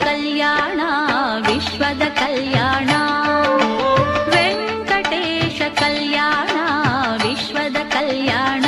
कल्याण विश्वद कल्याण वेंकटेश कल्याण विश्वद कल्याण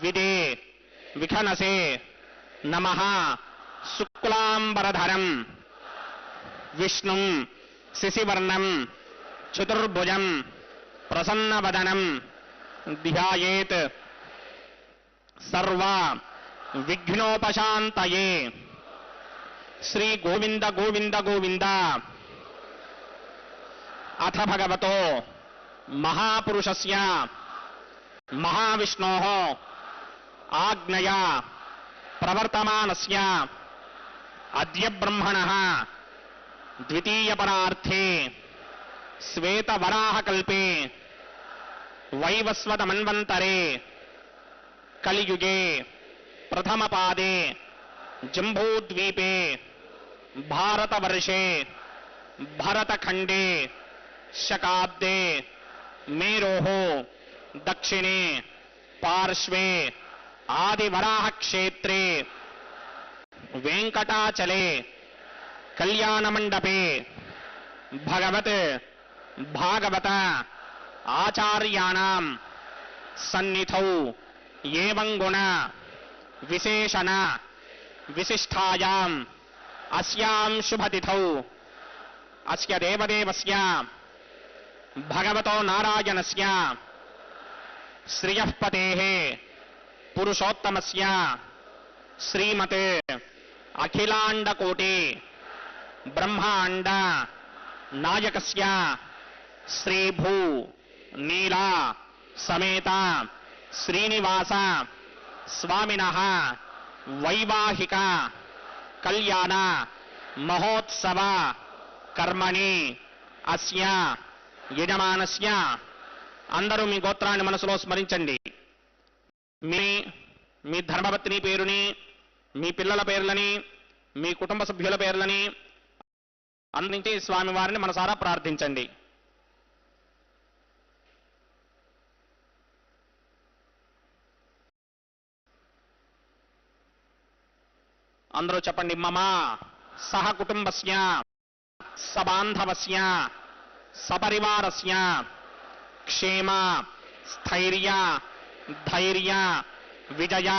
విదే విఖనసే నమః శుక్లాంబరధరం విష్ణుం శశివర్ణం చతుర్భుజం ప్రసన్నవదనం ధ్యాయేత్ సర్వ విఘ్నోపశాంతయే. శ్రీ గోవింద గోవింద గోవింద. అథ భగవతో మహాపురుషస్య మహావిష్ణోః ఆజ్ఞయా ప్రవర్తమానస్య అద్య బ్రహ్మణః ద్వితీయపరార్థే శ్వేతవరాహకల్పే వైవస్వతమన్వంతరే కలియుగే ప్రథమపాదే జంబూద్వీపే భారతవర్షే భరతఖండే శకాబ్దే మేరోః దక్షిణే పార్శ్వే ఆదివరాహక్షేత్రే వెంకటాచలే కళ్యాణమండపే భగవత్ భాగవత ఆచార్యాణం సన్నిధౌ ఏవం గుణ విశేషణ విశిష్టాయాం అస్యాం శుభతిథౌ అస్య దేవదేవస్య భగవతో నారాయణస్య శ్రియఃపతేః పురుషోత్తమస్య శ్రీమతే అఖిలాండకోటి బ్రహ్మాండ నాయకస్య శ్రీభూ నీలా సమేత శ్రీనివాస స్వామినః వైవాహిక కళ్యాణ మహోత్సవ కర్మణి అస్య యజమానస్య. అందరూ మీ గోత్రాన్ని మనసులో స్మరించండి. మీ ధర్మపత్ని పేరుని, మీ పిల్లల పేర్లని, మీ కుటుంబ సభ్యుల పేర్లని అందించి స్వామివారిని మనసారా ప్రార్థించండి. అందరూ చెప్పండి. మమ సహ కుటుంబస్య సబాంధవస్య సపరివారస్య క్షేమ స్థైర్య ధైర్య విజయ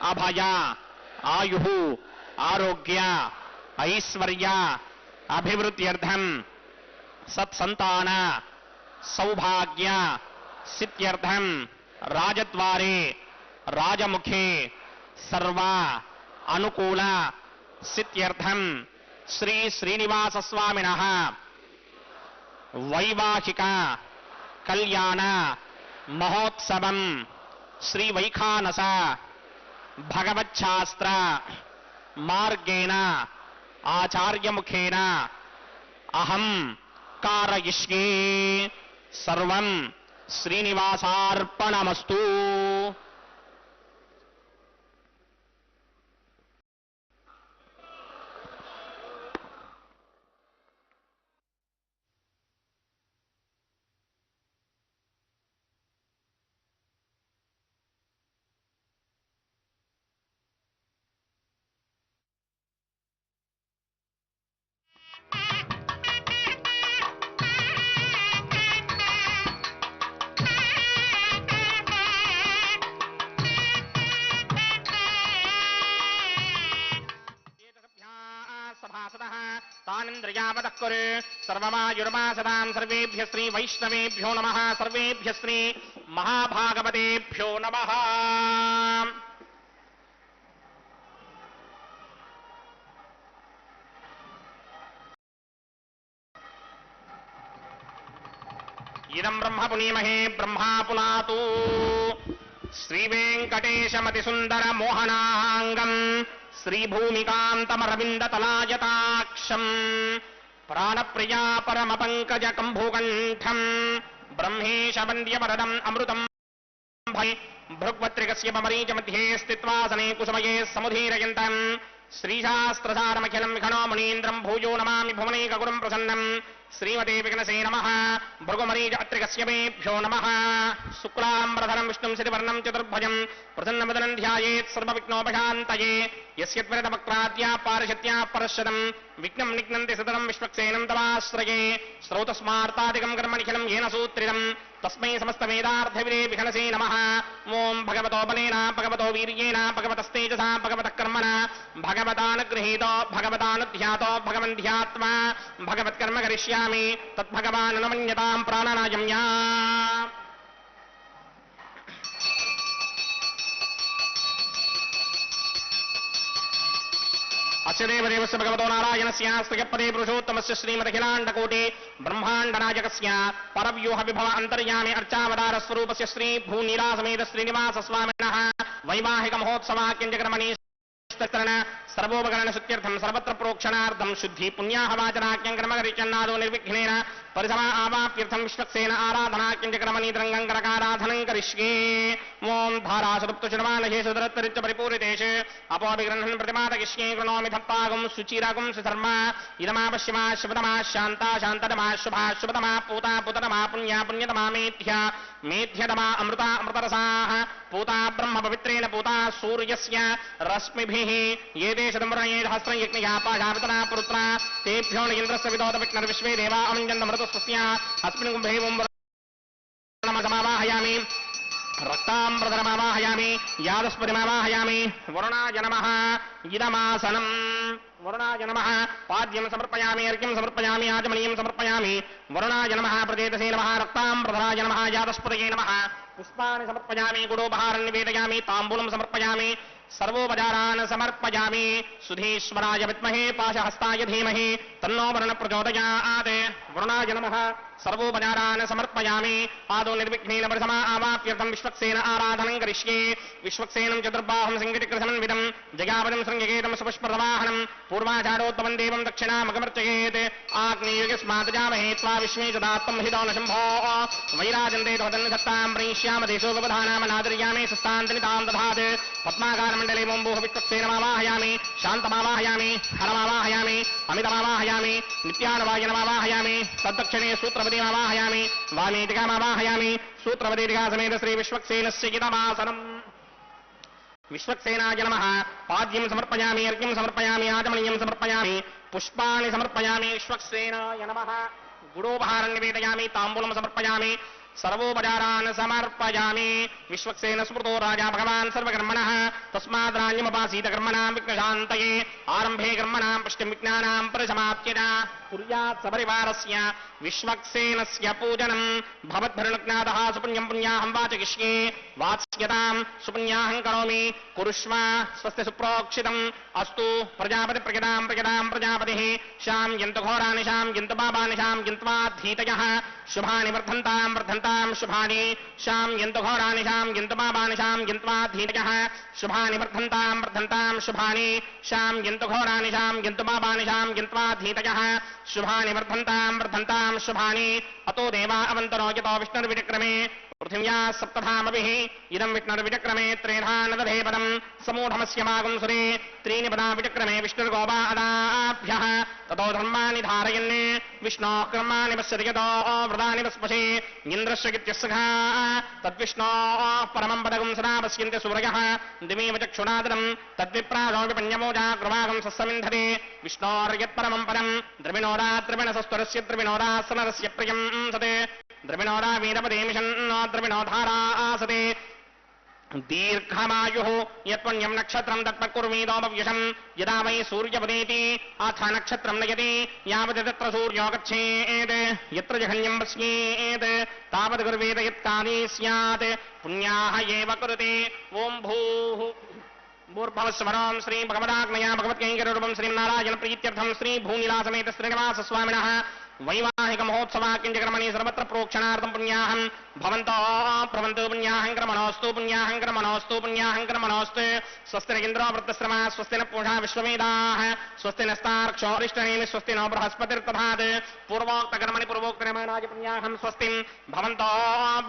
అభయ ఆయు ఆరోగ్య ఐశ్వర్య అభివృద్ధ్యర్థం సత్సంతాన సౌభాగ్య సిద్ధ్యర్థం రాజద్వారే రాజముఖే సర్వ అనుకూల సిద్ధ్యర్థం శ్రీ శ్రీనివాస స్వామినః వైవాహిక కళ్యాణ మహోత్సవం శ్రీ వైఖానస భగవచ్ఛాస్త్ర మార్గేణ ఆచార్యముఖేన అహం కారయిష్యే. సర్వం శ్రీనివాసార్పణమస్తు. తానింద్రియావతః కురు సర్వమాయుర్మాసదాం సర్వేభ్య శ్రీ వైష్ణవేభ్యో నమః. సర్వేభ్య శ్రీ మహాభాగవతేభ్యో నమః. ఇదం బ్రహ్మ పునీమహే బ్రహ్మా పునాతు. శ్రీవేంకటేశమతి సుందర మోహనాంగం శ్రీభూమికాంతమరవిందతలాయతాక్షం ప్రాణప్రియా పరమ పంకజ కంభుకంఠం బ్రహ్మేశ వంద్యవరదం అమృతం భై భృగ్వత్రికస్య మరీచ మధ్యే స్థిత్వాసనే కుసుమయే సముధీరయంతం శ్రీశాస్త్రసారమఖిలం విఖణో మునీంద్రం భూయో నమామి భువనైకగురుం ప్రసన్నం శ్రీమతే విఘ్నసే నమః భృగుమరీజాత్రికస్య మేభ్యో నమః శుక్లాంబరధరం విష్ణుం శశివర్ణం చతుర్భుజం ప్రసన్నవదనం ధ్యాయేత్ సర్వవిఘ్నోపశాంతయే యస్యత్వరితవక్త్రాద్యా పారిషత్యా పరశతం విఘ్నం నిఘ్నంతి సతతం విశ్వక్సేనం తమాశ్రయే శ్రౌతస్మార్తాదికం కర్మ నిఖిలం येन सूत्रितम् तस्मै समस्तवेदार्थविदे विघ्नसे नमः ओम् भगवतो बलेन भगवतो वीर्येण भगवतस्तेजसा भगवतः कर्मणा भगवतानुगृहीतो भगवतानुध्यातो भगवन्ध्यात्मा भगवत्कर्म करिष्यामि तद्भगवान् न मन्यताम् प्राणनायम्या अस्य देवदेवस्य भगवतो नारायणस्य स्तुत्यपदे पुरुषोत्तमस्य श्रीमदखिलाण्डकोटि ब्रह्माण्डनायकस्य परव्यूह विभव अन्तर्यामि अर्चावतार स्वरूपस्य श्री भूनीलासमेत श्रीनिवास स्वामिनः वैवाहिक महोत्सवाक्यञ्जकर्मणि सर्वोपकरण शुद्ध्यर्थम सर्वत्र प्रोक्षणार्थम शुद्धि पुण्याहवाचनाख्यं कर्म करिष्यन्नादो निर्विघ्नेन परिसमा आवाप्यर्थम विश्वक्सेन आराधनाख्यंचक्रमणीतरंगं करकाराधनं करिष्ये ओम धारासुप्तचुर्मानशे सुदरत्तरिच्च परिपूरितेषु अपोभिगृह्णन् प्रतिमादकिष्ये कृणोमि धप्पागं सुचिरागं सुधर्मा इदमापश्यमा शुभतमा शान्ता शान्ततमा शुभा शुभतमा पूता पुततमा पुण्या पुण्यतमा मेध्या मेध्यतमा अमृता अमृतरसाः पूता ब्रह्म पवित्रेण पूता सूर्यस्य रश्मिभिः ये देशदम्बरये सहस्रं यज्ञया पाशावितना पुरुत्रा तेभ्यो न इन्द्रस्य विदोत विष्णुर्विश्वे देवा अमञ्जन्तमृतस्वस्य अस्मिन् कुम्भे समावाहयामि रक्ताम्बरधरमावाहयामि यादस्पतिमावाहयामि वरुणाय नमः इदमासनम् वरुणाय नमः पाद्यं समर्पयामि अर्घ्यं समर्पयामि आचमनीयं समर्पयामि वरुणाय नमः प्रदेतसे नमः रक्ताम्बरधराय नमः यादस्पतये नमः पुष्पाणि समर्पयामि गुडोपहारं निवेदयामि ताम्बूलं समर्पयामि सर्वोपचारान् समर्पयामि सुधीश्वराय विद्महे पाशहस्ताय धीमहि तन्नो वरुण प्रचोदयात् वरुणाय नमः सर्वोपचारान् समर्पयामि आदौ निर्विघ्नेन परिसमा आवाप्यर्थं विश्वक्सेन आराधनं करिष्ये विश्वक्सेनं चतुर्बाहुं सिंहचक्रसमन्वितं जयावनं शृङ्गकेतं सुपुष्पप्रवाहनं पूर्वाचारोत्तमं देवं दक्षिणामगमर्चयेत् आग्नेयुगस्मादजामहे त्वा विश्वे चदात्तं हितो न शम्भो वैराजन्ते तवदन्न सत्तां प्रयिष्याम देशोपधानाम नादर्यामे सस्तान्तनितां दधात् पद्माकारमण्डले मोम्बोह विश्वक्सेनमावाहयामि शान्तमावाहयामि हरमावाहयामि अमितमावाहयामि नित्यानवायनमावाहयामि तद्दक्षिणे सूत्रपतिमावाहयामि वामेतिकामावाहयामि सूत्रपतिका समेत श्री विश्वक्सेनस्य इदमासनम् विश्वक्सेनाय नमः पाद्यं समर्पयामि अर्घ्यं समर्पयामि आचमनीयं समर्पयामि पुष्पाणि समर्पयामि विश्वक्सेनाय नमः गुडोपहारं निवेदयामि ताम्बूलं समर्पयामि सर्वोपचारान् समर्पयामि विश्वक्सेन स्मृतो राजा भगवान् सर्वकर्मणः तस्माद्राज्यमुपासीत कर्मणां विघ्नशान्तये आरम्भे कर्मणां पुष्टिं विघ्नानां परिसमाप्त्यता कुर्यात् सपरिवारस्य विश्वक्सेनस्य पूजनं भवद्भिर्नुज्ञातः सुपुण्यं पुण्याहं वाचयिष्ये वात्स्यतां सुपुण्याहं करोमि कुरुष्व स्वस्य सुप्रोक्षितम् अस्तु प्रजापति प्रजतां प्रजापतिः शां यन्तु घोरानि शां यन्तु पापानि शां यन्त्वाधीतयः शुभानि वर्धन्तां शुभानि शां यन्तु घोरानि शां यन्तु पापानि शां यन्त्वाधीतयः शुभानि वर्धन्तां शुभानि शां यन्तु घोरानि शां यन्तु पापानि शां यन्त्वाधीतयः शुभानि वर्धन्तां शुभानि अतो देवा अवन्तरो यतो विष्णुर्विचक्रमे पृथिव्या सप्तधामभिः इदं विष्णुर्विचक्रमे त्रेधा नदधे पदं समूढमस्य मागं सुरे त्रीणि पदा विचक्रमे विष्णुर्गोपादाभ्यः ततो धर्माणि धारयन् विष्णोः कर्माणि पश्यति यतो व्रतानि वस्पशे इन्द्रस्य गित्यस्सखा तद्विष्णोः परमं पदगं सदा पश्यन्ति सूरयः दिमेव चक्षुणादनं तद्विप्रासो विपन्यमोजा कृवागं सस्समिन्धते विष्णोर्यत्परमं पदं द्रविणोदा त्रिविणसस्वरस्य त्रिविणोदा समरस्य प्रियं सते द्रविणोदा वीरपदे मिषन्नो द्रविणोधारा आसते दीर्घमायुः यत्पुण्यं नक्षत्रं तत्पकुर्वीदोपव्यशं यदा वै सूर्यपदेति अथ नक्षत्रं नयति यावत् तत्र सूर्यो गच्छेत् यत्र जघन्यं पश्येत् तावत् कुर्वेद यत्काले स्यात् पुण्याः एव कुरुते ॐ भूः भूर्भवस्वरं श्री भगवदाग्नया भगवत्कैङ्कर्यरूपं श्रीनारायण प्रीत्यर्थं श्री भूनिलासमेत श्रीनिवास स्वामिनः वैवाहिक महोत्सवाक्यञ्चकर्मणि सर्वत्र प्रोक्षणार्थं पुण्याहं భవంతో భవంతు పుణ్యాహంక్రమణోస్తు పుణ్యాహంక్రమణోస్తు పుణ్యాహంక్రమణోస్తు స్వస్తి ఇంద్రో వృత్తశ్రమ స్వస్తి న పూషా విశ్వవేదాః స్వస్తి నస్తార్క్షోరిష్టనేమి స్వస్తి నో బృహస్పతిర్దధాత్ పూర్వోక్త కర్మణి పూర్వోక్త నిర్మాణాయ పుణ్యాహం స్వస్తిం భవంతో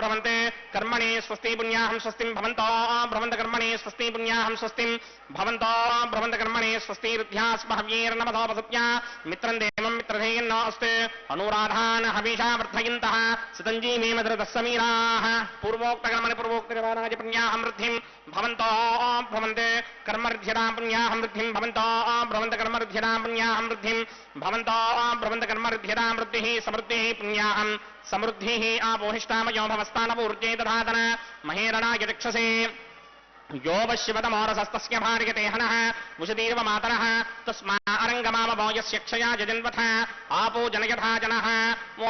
భ్రవంతే కర్మణి స్వస్తి పుణ్యాహం స్వస్తిం భవంతో భ్రవంత కర్మణి స్వస్తి పుణ్యాహం స్వస్తిం భవంతో భ్రవంత కర్మణి స్వస్తి రుధ్యాస్మహవ్యేర్నమధోపసత్యా మిత్రం దేవం మిత్రధేయన్నో అస్తు అనురాధాన్ హవిషా వర్ధయంతః సుతంజీమే మధురతస్సమీరాః పూర్వోక్త కర్మణి పూర్వోక్త నిర్మాణాయ పుణ్యాహం వృద్ధిం భవంతో భ్రవంతే కర్మర్ధ్యదాం పుణ్యాహం వృద్ధిం భవంతో భ్రవంత కర్మర్ధ్యదాం పుణ్యాహం వృద్ధిం భవంతో భ్రవంత కర్మర్ధ్యదాం వృద్ధిః సమృద్ధిః పుణ్యాహం సమృద్ధిః ఆపోహిష్టామయో భవస్థానపూర్జే దధాతన మహేరణాయ చక్షసే यो वश्यवतमोरसस्तस्य भार्यते हनः मुषतीर्व मातरः तस्मा अरङ्गमामवो यस्य क्षया जजन्वथ आपो जनयथा जनः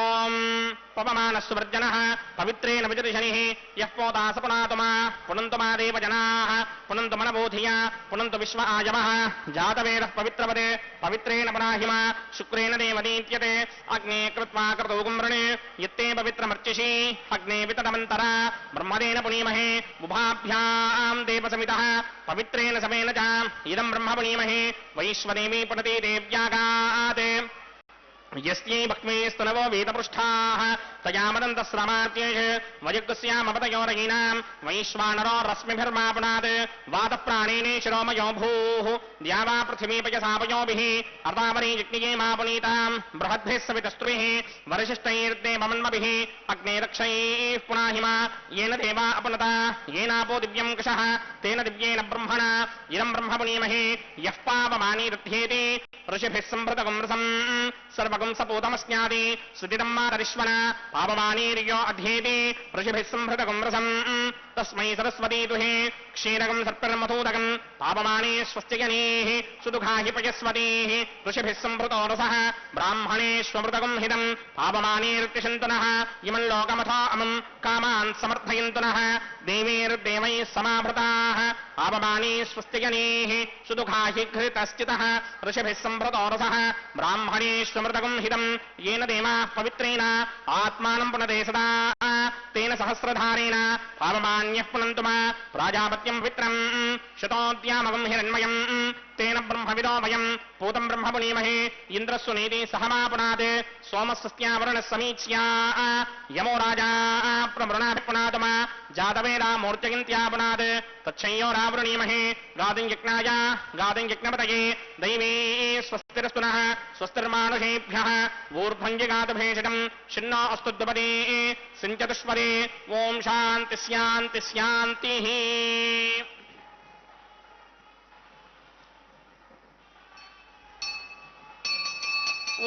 ॐ पवमानस्वर्जनः पवित्रेण विजर्शनिः यः पोतास पुनातुमा पुनन्तु मा देवजनाः पुनन्तु मनबोधिया पुनन्तु विश्व आयवः जातवेदः पवित्रवदे पवित्रेण पुनाहिमा शुक्रेण देवदीत्यते अग्ने कृत्वा क्रतौ गुम्रणे यत्ते पवित्रमर्चिषि अग्ने विततमन्तरा ब्रह्मदेन पुनीमहे उभाभ्याम् देवसमितः पवित्रेण समेन च इदम् ब्रह्म पुनीमहे वैश्वदेवी पुनते देव्यागात् यस्यै भक्ष्मीस्तनवो वेदपृष्ठाः तया मदन्तस्रमात्येष वयुक्तस्यामपतयोरहीनाम् वैश्वानरो रश्मिभिर्मापुनात् वातप्राणेने शिरोमयो भूः द्यावा पृथिवीपयसापयोभिः अर्धावरी यज्ञये मापुनीताम् बृहद्भिः सवितस्त्रुभिः वरिशिष्टैर्देवमन्मभिः अग्ने रक्षैः पुनाहिमा येन देवा अपनुता येनापो दिव्यम् कषः तेन दिव्येन ब्रह्मणा इदम् ब्रह्म पुनीमहे यः पावमानीरुध्येति ऋषिभिः सम्भृतकम् रसम् सर्वगुं सपूतमस्यादि सुदिदम् मातरिश्वना पावमानीर्यो अध्येति ऋषिभिः सम्भृतकम् रसम् तस्मै सरस्वती दुहे क्षीरकम् सर्पिर्मथूदकम् पावमाने स्वस्तिजनीः सुदुघा हि पयस्वतीः ऋषिभिः सम्भृतो रसः ब्राह्मणेष्वमृतकम् हिदम् पावमानेर्तिशन्तनः इमम् लोकमथो अमुम् कामान् समर्थयन्तुनः देवीर्देवैः समाभृताः पावमाने स्वस्तिजनीः सुदुघा हि घृतश्चितः ऋषिभिः सम्भृतो रसः ब्राह्मणेष्वमृतकम् हिदम् येन देवाः पवित्रेण आत्मानम् पुनते सदा तेन सहस्रधारेण पावमान्यः पुनन्तु मा प्राजापत्यम् पवित्रम् शतोद्यामकम् हिरण्मयम् तेन ब्रह्मविदो वयम् पूतम् ब्रह्म पुनीमहे इन्द्रस्वनीति सहमा पुनात् सोमस्वस्त्यावरुणः समीच्या यमो राजा प्रमृणाभिः पुनातु मा जातवेदा मूर्त्यगिन्त्या पुनात् तच्छंयोरावृणीमहे गादिम् यज्ञाय गादिम् यज्ञपतये दैवी स्वस्तिरस्तु नः स्वस्तिर्मानुषेभ्यः ऊर्ध्वञ्जिगातभेषजम् छिन्नो अस्तु द्विपदे सिञ्चतुष्पदे ॐ शान्ति शान्ति शान्तिः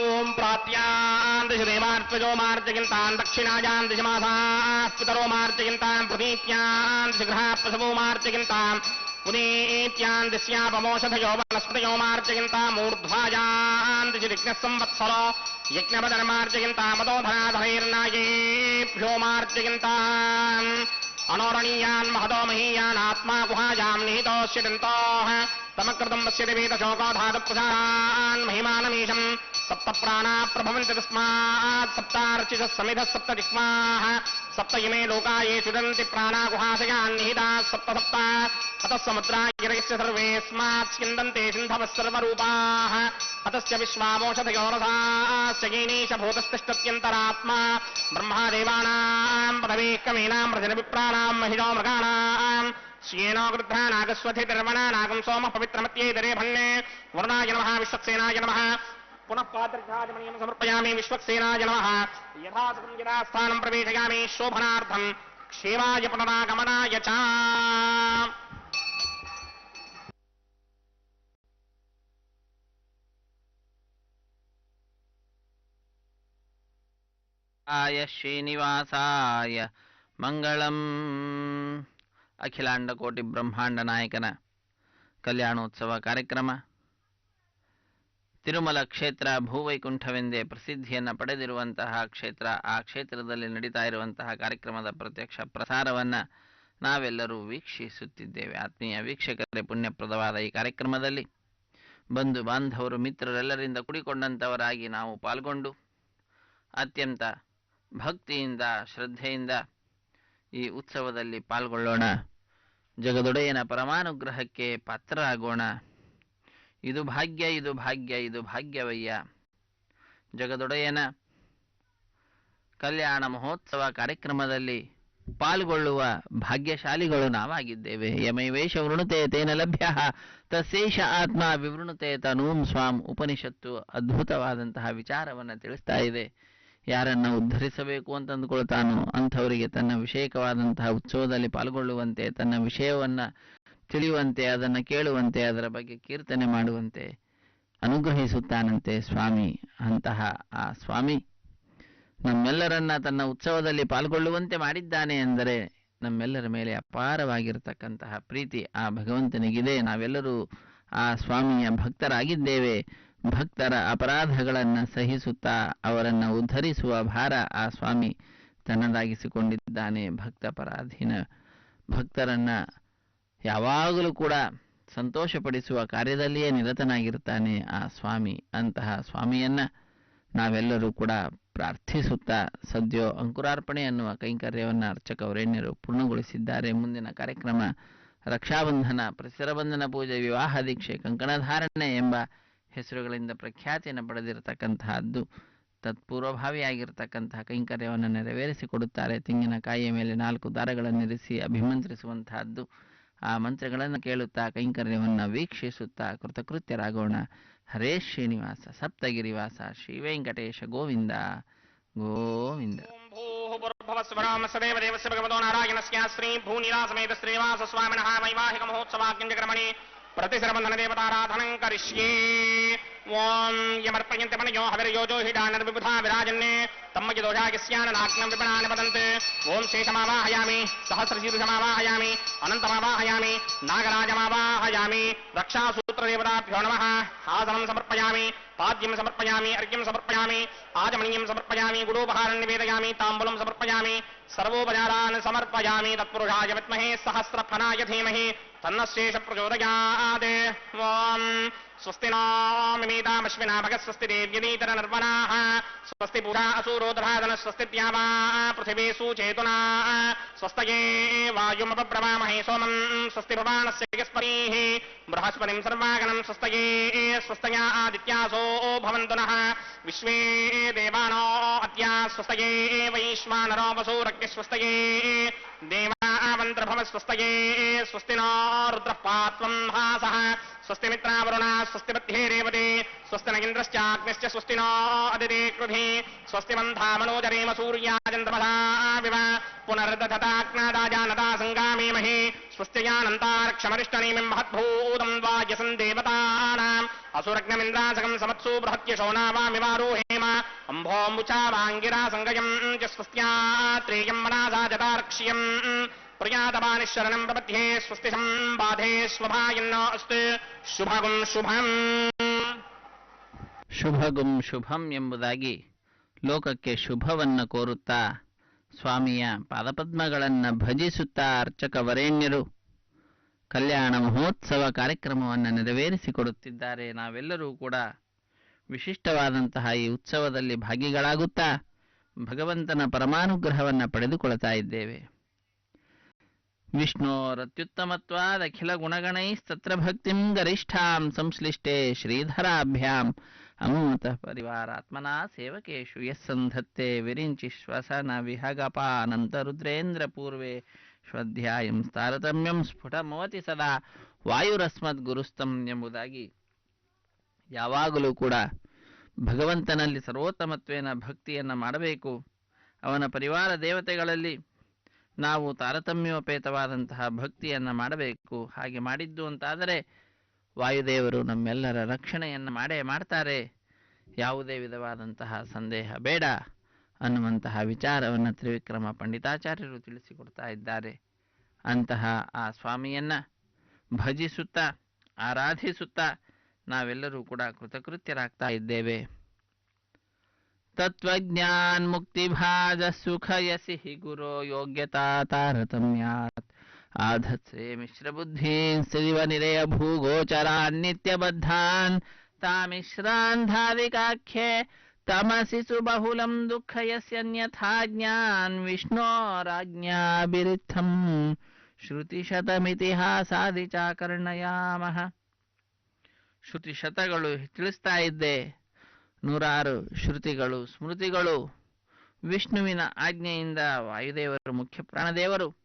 ओम प्रात्यान् दिश देवार्चजो मार्जयन्तान् दक्षिणायान् दिशमासाः पितरो मार्जयन्तान् प्रतीत्यान् दिश गृहाः पशवो मार्जयन्तान् पुनीत्यान् दिश्यापमोषधयो वनस्पतयो मार्जयन्ताम् ऊर्ध्वायान् दिश विघ्नः संवत्सरो यज्ञपदर्मार्जयन्ताम् मदोधराधरैर्नायेभ्यो मार्जयन्ताम् अनोरणीयान् महतो महीयान् आत्मा गुहायाम् निहितोऽस्यदन्तोः तमकृतम् पश्यति वेदशोकोधातुप्रसारान् महिमानमीशम् सप्त प्राणा प्रभवन्ति तस्मात् सप्तार्चिषः समिधः सप्त जिह्वाः सप्त इमे लोका ये सुदन्ति प्राणा गुहाशयान् निहिताः सप्त सप्त अतः समुद्रा गिरयस्य सर्वेऽस्मात् स्यन्दन्ते सिन्धवः सर्वरूपाः अतस्य विश्वामोषधयो रसास्य येनीश भूतस्तिष्ठत्यन्तरात्मा ब्रह्मादेवानाम् पदवेः कवीनाम् प्रजनविप्राणाम् महिषो मृगाणाम् श्येनो गृध्रा नागस्वधिर्वणा नागम् सोमः पवित्रमत्यैतरे भन्ने वरुणाय नमः विश्वक्सेनाय नमः पुनः पात्रघ्राजमणीयम् समर्पयामि विश्वक्सेनाय नमः यथासकम् यथास्थानम् प्रवेशयामि शोभनार्थम् क्षेमाय पुनरागमनाय च आय ಶ್ರೀನಿವಾಸಾಯ ಮಂಗಳಂ. ಅಖಿಲಾಂಡ ಕೋಟಿ ಬ್ರಹ್ಮಾಂಡ ನಾಯಕನ ಕಲ್ಯಾಣೋತ್ಸವ ಕಾರ್ಯಕ್ರಮ ತಿರುಮಲ ಕ್ಷೇತ್ರ ಭೂವೈಕುಂಠವೆಂದೇ ಪ್ರಸಿದ್ಧಿಯನ್ನು ಪಡೆದಿರುವಂತಹ ಕ್ಷೇತ್ರ. ಆ ಕ್ಷೇತ್ರದಲ್ಲಿ ನಡೀತಾ ಇರುವಂತಹ ಕಾರ್ಯಕ್ರಮದ ಪ್ರತ್ಯಕ್ಷ ಪ್ರಸಾರವನ್ನು ನಾವೆಲ್ಲರೂ ವೀಕ್ಷಿಸುತ್ತಿದ್ದೇವೆ. ಆತ್ಮೀಯ ವೀಕ್ಷಕರೇ, ಪುಣ್ಯಪ್ರದವಾದ ಈ ಕಾರ್ಯಕ್ರಮದಲ್ಲಿ ಬಂಧು ಬಾಂಧವರು ಮಿತ್ರರೆಲ್ಲರಿಂದ ಕೂಡಿಕೊಂಡಂಥವರಾಗಿ ನಾವು ಪಾಲ್ಗೊಂಡು ಅತ್ಯಂತ ಭಕ್ತಿಯಿಂದ ಶ್ರದ್ಧೆಯಿಂದ ಈ ಉತ್ಸವದಲ್ಲಿ ಪಾಲ್ಗೊಳ್ಳೋಣ. ಜಗದೊಡೆಯನ ಪರಮಾನುಗ್ರಹಕ್ಕೆ ಪಾತ್ರರಾಗೋಣ. ಇದು ಭಾಗ್ಯ, ಇದು ಭಾಗ್ಯ, ಇದು ಭಾಗ್ಯವಯ್ಯ. ಜಗದೊಡೆಯನ ಕಲ್ಯಾಣ ಮಹೋತ್ಸವ ಕಾರ್ಯಕ್ರಮದಲ್ಲಿ ಪಾಲ್ಗೊಳ್ಳುವ ಭಾಗ್ಯಶಾಲಿಗಳು ನಾವಾಗಿದ್ದೇವೆ. ಯಮೈವೇಶ ವೃಣುತೆ ತೇನ ಲಭ್ಯ ತಸ್ಸೇಷ ಆತ್ಮ ವಿವೃಣುತೆ ತನೂಂ ಸ್ವಾಂ. ಉಪನಿಷತ್ತು ಅದ್ಭುತವಾದಂತಹ ವಿಚಾರವನ್ನು ತಿಳಿಸ್ತಾ ಇದೆ. ಯಾರನ್ನ ಉದ್ಧರಿಸಬೇಕು ಅಂತ ಅಂದುಕೊಳ್ತಾನೋ ಅಂಥವರಿಗೆ ತನ್ನ ವಿಷಯಕವಾದಂತಹ ಉತ್ಸವದಲ್ಲಿ ಪಾಲ್ಗೊಳ್ಳುವಂತೆ, ತನ್ನ ವಿಷಯವನ್ನ ತಿಳಿಯುವಂತೆ, ಅದನ್ನು ಕೇಳುವಂತೆ, ಅದರ ಬಗ್ಗೆ ಕೀರ್ತನೆ ಮಾಡುವಂತೆ ಅನುಗ್ರಹಿಸುತ್ತಾನಂತೆ ಸ್ವಾಮಿ. ಅಂತಹ ಆ ಸ್ವಾಮಿ ನಮ್ಮೆಲ್ಲರನ್ನ ತನ್ನ ಉತ್ಸವದಲ್ಲಿ ಪಾಲ್ಗೊಳ್ಳುವಂತೆ ಮಾಡಿದ್ದಾನೆ ಎಂದರೆ ನಮ್ಮೆಲ್ಲರ ಮೇಲೆ ಅಪಾರವಾಗಿರತಕ್ಕಂತಹ ಪ್ರೀತಿ ಆ ಭಗವಂತನಿಗಿದೆ. ನಾವೆಲ್ಲರೂ ಆ ಸ್ವಾಮಿಯ ಭಕ್ತರಾಗಿದ್ದೇವೆ. ಭಕ್ತರ ಅಪರಾಧಗಳನ್ನು ಸಹಿಸುತ್ತಾ ಅವರನ್ನು ಉದ್ಧರಿಸುವ ಭಾರ ಆ ಸ್ವಾಮಿ ತನ್ನದಾಗಿಸಿಕೊಂಡಿದ್ದಾನೆ. ಭಕ್ತ ಪರಾಧೀನ ಭಕ್ತರನ್ನ ಯಾವಾಗಲೂ ಕೂಡ ಸಂತೋಷಪಡಿಸುವ ಕಾರ್ಯದಲ್ಲಿಯೇ ನಿರತನಾಗಿರ್ತಾನೆ ಆ ಸ್ವಾಮಿ. ಅಂತಹ ಸ್ವಾಮಿಯನ್ನ ನಾವೆಲ್ಲರೂ ಕೂಡ ಪ್ರಾರ್ಥಿಸುತ್ತಾ ಸದ್ಯೋ ಅಂಕುರಾರ್ಪಣೆ ಅನ್ನುವ ಕೈಂಕರ್ಯವನ್ನು ಅರ್ಚಕ ವರೇಣ್ಯರು ಪೂರ್ಣಗೊಳಿಸಿದ್ದಾರೆ. ಮುಂದಿನ ಕಾರ್ಯಕ್ರಮ ರಕ್ಷಾಬಂಧನ, ಪರಿಸರಬಂಧನ ಪೂಜೆ, ವಿವಾಹ ದೀಕ್ಷೆ, ಕಂಕಣಧಾರಣೆ ಎಂಬ ಹೆಸರುಗಳಿಂದ ಪ್ರಖ್ಯಾತಿಯನ್ನು ಪಡೆದಿರತಕ್ಕಂತಹದ್ದು. ತತ್ಪೂರ್ವಭಾವಿಯಾಗಿರ್ತಕ್ಕಂತಹ ಕೈಂಕರ್ಯವನ್ನು ನೆರವೇರಿಸಿಕೊಡುತ್ತಾರೆ. ತೆಂಗಿನಕಾಯಿಯ ಮೇಲೆ 4 ದಾರಗಳನ್ನಿರಿಸಿ ಅಭಿಮಂತ್ರಿಸುವಂತಹದ್ದು. ಆ ಮಂತ್ರಗಳನ್ನು ಕೇಳುತ್ತಾ ಕೈಂಕರ್ಯವನ್ನು ವೀಕ್ಷಿಸುತ್ತಾ ಕೃತಕೃತ್ಯರಾಗೋಣ. ಹರೇ ಶ್ರೀನಿವಾಸ ಸಪ್ತಗಿರಿವಾಸ ಶ್ರೀ ವೆಂಕಟೇಶ ಗೋವಿಂದ ಗೋವಿಂದ. ಭೂರ್ಭುವಸ್ವರಾಮ ಸದೇವ ದೇವಸ್ಯ ಭಗವತೋ ನಾರಾಯಣಸ್ಯ ಶ್ರೀ ಭೂನಿರಾಸಮೇತ ಶ್ರೀನಿವಾಸ ಸ್ವಾಮಿನಃ ವೈವಾಹಿಕ ಮಹೋತ್ಸವಾಗ್ಯಂಜಕರ್ಮಣಿ प्रतिसरबंधन देवताराधनं करिष्ये। ओं यमर्पयन्ते मनयो हविर्योजो हिडानर्विबुधा विराजन्ने तम्मयदोषायस्याननाग्नं विपणानि वदन्ते। ओं शेषमावाहयामि, सहस्रशीर्षमावाहयामि, अनन्तमावाहयामि, नागराजमावाहयामि। रक्षासूत्रदेवताभ्यो नमः। आसनं समर्पयामि, पाद्यं समर्पयामि, अर्घ्यं समर्पयामि, आचमनीयं समर्पयामि, गुडोपहारं निवेदयामि, ताम्बूलं समर्पयामि, सर्वोपचारान् समर्पयामि। तत्पुरुषाय विद्महे सहस्रफलाय धीमहि तन्नः शेषः प्रचोदयात्। ओं स्वस्ति नो मिमीतामश्विना भगः स्वस्ति देव्यनीतरनर्वणाः स्वस्ति पूषा असूरोदभादनः स्वस्ति द्यावा पृथिवी सुचेतुना स्वस्तये वायुमपब्रवामहे सोमं स्वस्ति भवानस्य यस्पतिः बृहस्पतिं सर्वागणं स्वस्तये स्वस्तया आदित्यासो भवन्तु नः विश्वे देवानो अद्य स्वस्तये वैश्वानरो वसूरग्निः स्वस्तये देवावन्त्रभव स्वस्तये स्वस्ति नो रुद्रः पात्वं भासः स्वस्ति मित्रावरुणा स्वस्ति मध्ये रेवते स्वस्ति न इन्द्रश्चाग्निश्च स्वस्ति नो अदिते कृधि स्वस्ति बन्धा मनोजरेम सूर्याचन्द्रमसा विव पुनर्दधताग्नादाजानता सङ्गामेमहि स्वस्त्ययानन्तारक्षमरिष्टनेमिं महद्भूतं वायसन् देवतानाम् असुरग्नमिन्द्रासकं समत्सु बृहत्यशोनावामिवारोहेम अम्भोमुचा वाङ्गिरा सङ्गयं च स्वस्त्यात्रेयं मनासा जतारक्ष्यम् प्रियातमानिशरणं प्रपद्ये स्वस्ति संबाधे स्वभायन्न अस्तु ಶುಭಗುಂ ಶುಭಂ. ಶುಭಗುಂ ಶುಭಂ ಎಂಬುದಾಗಿ ಲೋಕಕ್ಕೆ ಶುಭವನ್ನು ಕೋರುತ್ತಾ ಸ್ವಾಮಿಯ ಪಾದಪದ್ಮಗಳನ್ನು ಭಜಿಸುತ್ತಾ ಅರ್ಚಕ ವರೇಣ್ಯರು ಕಲ್ಯಾಣ ಮಹೋತ್ಸವ ಕಾರ್ಯಕ್ರಮವನ್ನು ನೆರವೇರಿಸಿಕೊಡುತ್ತಿದ್ದಾರೆ. ನಾವೆಲ್ಲರೂ ಕೂಡ ವಿಶಿಷ್ಟವಾದಂತಹ ಈ ಉತ್ಸವದಲ್ಲಿ ಭಾಗಿಗಳಾಗುತ್ತಾ ಭಗವಂತನ ಪರಮಾನುಗ್ರಹವನ್ನು ಪಡೆದುಕೊಳ್ತಾ ಇದ್ದೇವೆ. ವಿಷ್ಣೋರತ್ಯುತ್ತಮತ್ವಾದಖಿಲ ಗುಣಗಣೈಸ್ತತ್ರ ಭಕ್ತಿಂ ಗರಿಷ್ಠಾಂ ಸಂಶ್ಲಿಷ್ಟೇ ಶ್ರೀಧರಾಭ್ಯಾಂ ಅಮೃತ ಪರಿವಾರಾತ್ಮನಾ ಸೇವಕೇಶು ಯಸ್ಸಂಧತ್ತೆ ವಿರಿಂಚಿ ಶ್ವಸನ ವಿಹಗಪಾನಂತ ರುದ್ರೇಂದ್ರ ಪೂರ್ವೇ ಶ್ವಧ್ಯಾಯಂ ತಾರತಮ್ಯಂ ಸ್ಫುಟಮವತಿ ಸದಾ ವಾಯುರಸ್ಮದ್ ಗುರುಸ್ತಂ ಎಂಬುದಾಗಿ ಯಾವಾಗಲೂ ಕೂಡ ಭಗವಂತನಲ್ಲಿ ಸರ್ವೋತ್ತಮತ್ವೇನ ಭಕ್ತಿಯನ್ನು ಮಾಡಬೇಕು. ಅವನ ಪರಿವಾರ ದೇವತೆಗಳಲ್ಲಿ ನಾವು ತಾರತಮ್ಯೋಪೇತವಾದಂತಹ ಭಕ್ತಿಯನ್ನು ಮಾಡಬೇಕು. ಹಾಗೆ ಮಾಡಿದ್ದು ಅಂತಾದರೆ ವಾಯುದೇವರು ನಮ್ಮೆಲ್ಲರ ರಕ್ಷಣೆಯನ್ನು ಮಾಡೇ ಮಾಡ್ತಾರೆ, ಯಾವುದೇ ವಿಧವಾದಂತಹ ಸಂದೇಹ ಬೇಡ ಅನ್ನುವಂತಹ ವಿಚಾರವನ್ನು ತ್ರಿವಿಕ್ರಮ ಪಂಡಿತಾಚಾರ್ಯರು ತಿಳಿಸಿಕೊಡ್ತಾ ಇದ್ದಾರೆ. ಅಂತಹ ಆ ಸ್ವಾಮಿಯನ್ನು ಭಜಿಸುತ್ತಾ ಆರಾಧಿಸುತ್ತಾ ನಾವೆಲ್ಲರೂ ಕೂಡ ಕೃತಕೃತ್ಯರಾಗ್ತಾ ಇದ್ದೇವೆ. ತತ್ವಜ್ಞಾನ್ ಮುಕ್ತಿಭಾಜ ಸುಖಯಸಿ ಗುರೋ ಯೋಗ್ಯತಾ ತಾರತಮ್ಯಾತ್ ಆಧತ್ಸೆ ಮಿಶ್ರಬುದ್ಧೀನ್ ಸ್ಥಿತಿವ ನಿರಯ ಭೂಗೋಚರಾನ್ ನಿತ್ಯಬದ್ಧಾನ್ ತಾಮಿಶ್ರಾನ್ ಧಾವಿಕಾಖ್ಯೆ ತಮಸಿ ಸುಬಹುಲಂ ದುಃಖ ಯಸ್ಯನ್ಯಥಾ ಜ್ಞಾನ್ ವಿಷ್ಣೋರಾಜ್ಞಾಭಿರಿಕ್ತಂ ಶ್ರುತಿಶತಮಿತಿಹಾಸಾದಿ ಚಾಕರ್ಣಯಾಮಃ. ಶ್ರುತಿಶತಗಳು ತಿಳಿಸ್ತಾ ಇದ್ದೆ, ನೂರಾರು ಶ್ರುತಿಗಳು ಸ್ಮೃತಿಗಳು ವಿಷ್ಣುವಿನ ಆಜ್ಞೆಯಿಂದ ವಾಯುದೇವರು ಮುಖ್ಯ ಪ್ರಾಣದೇವರು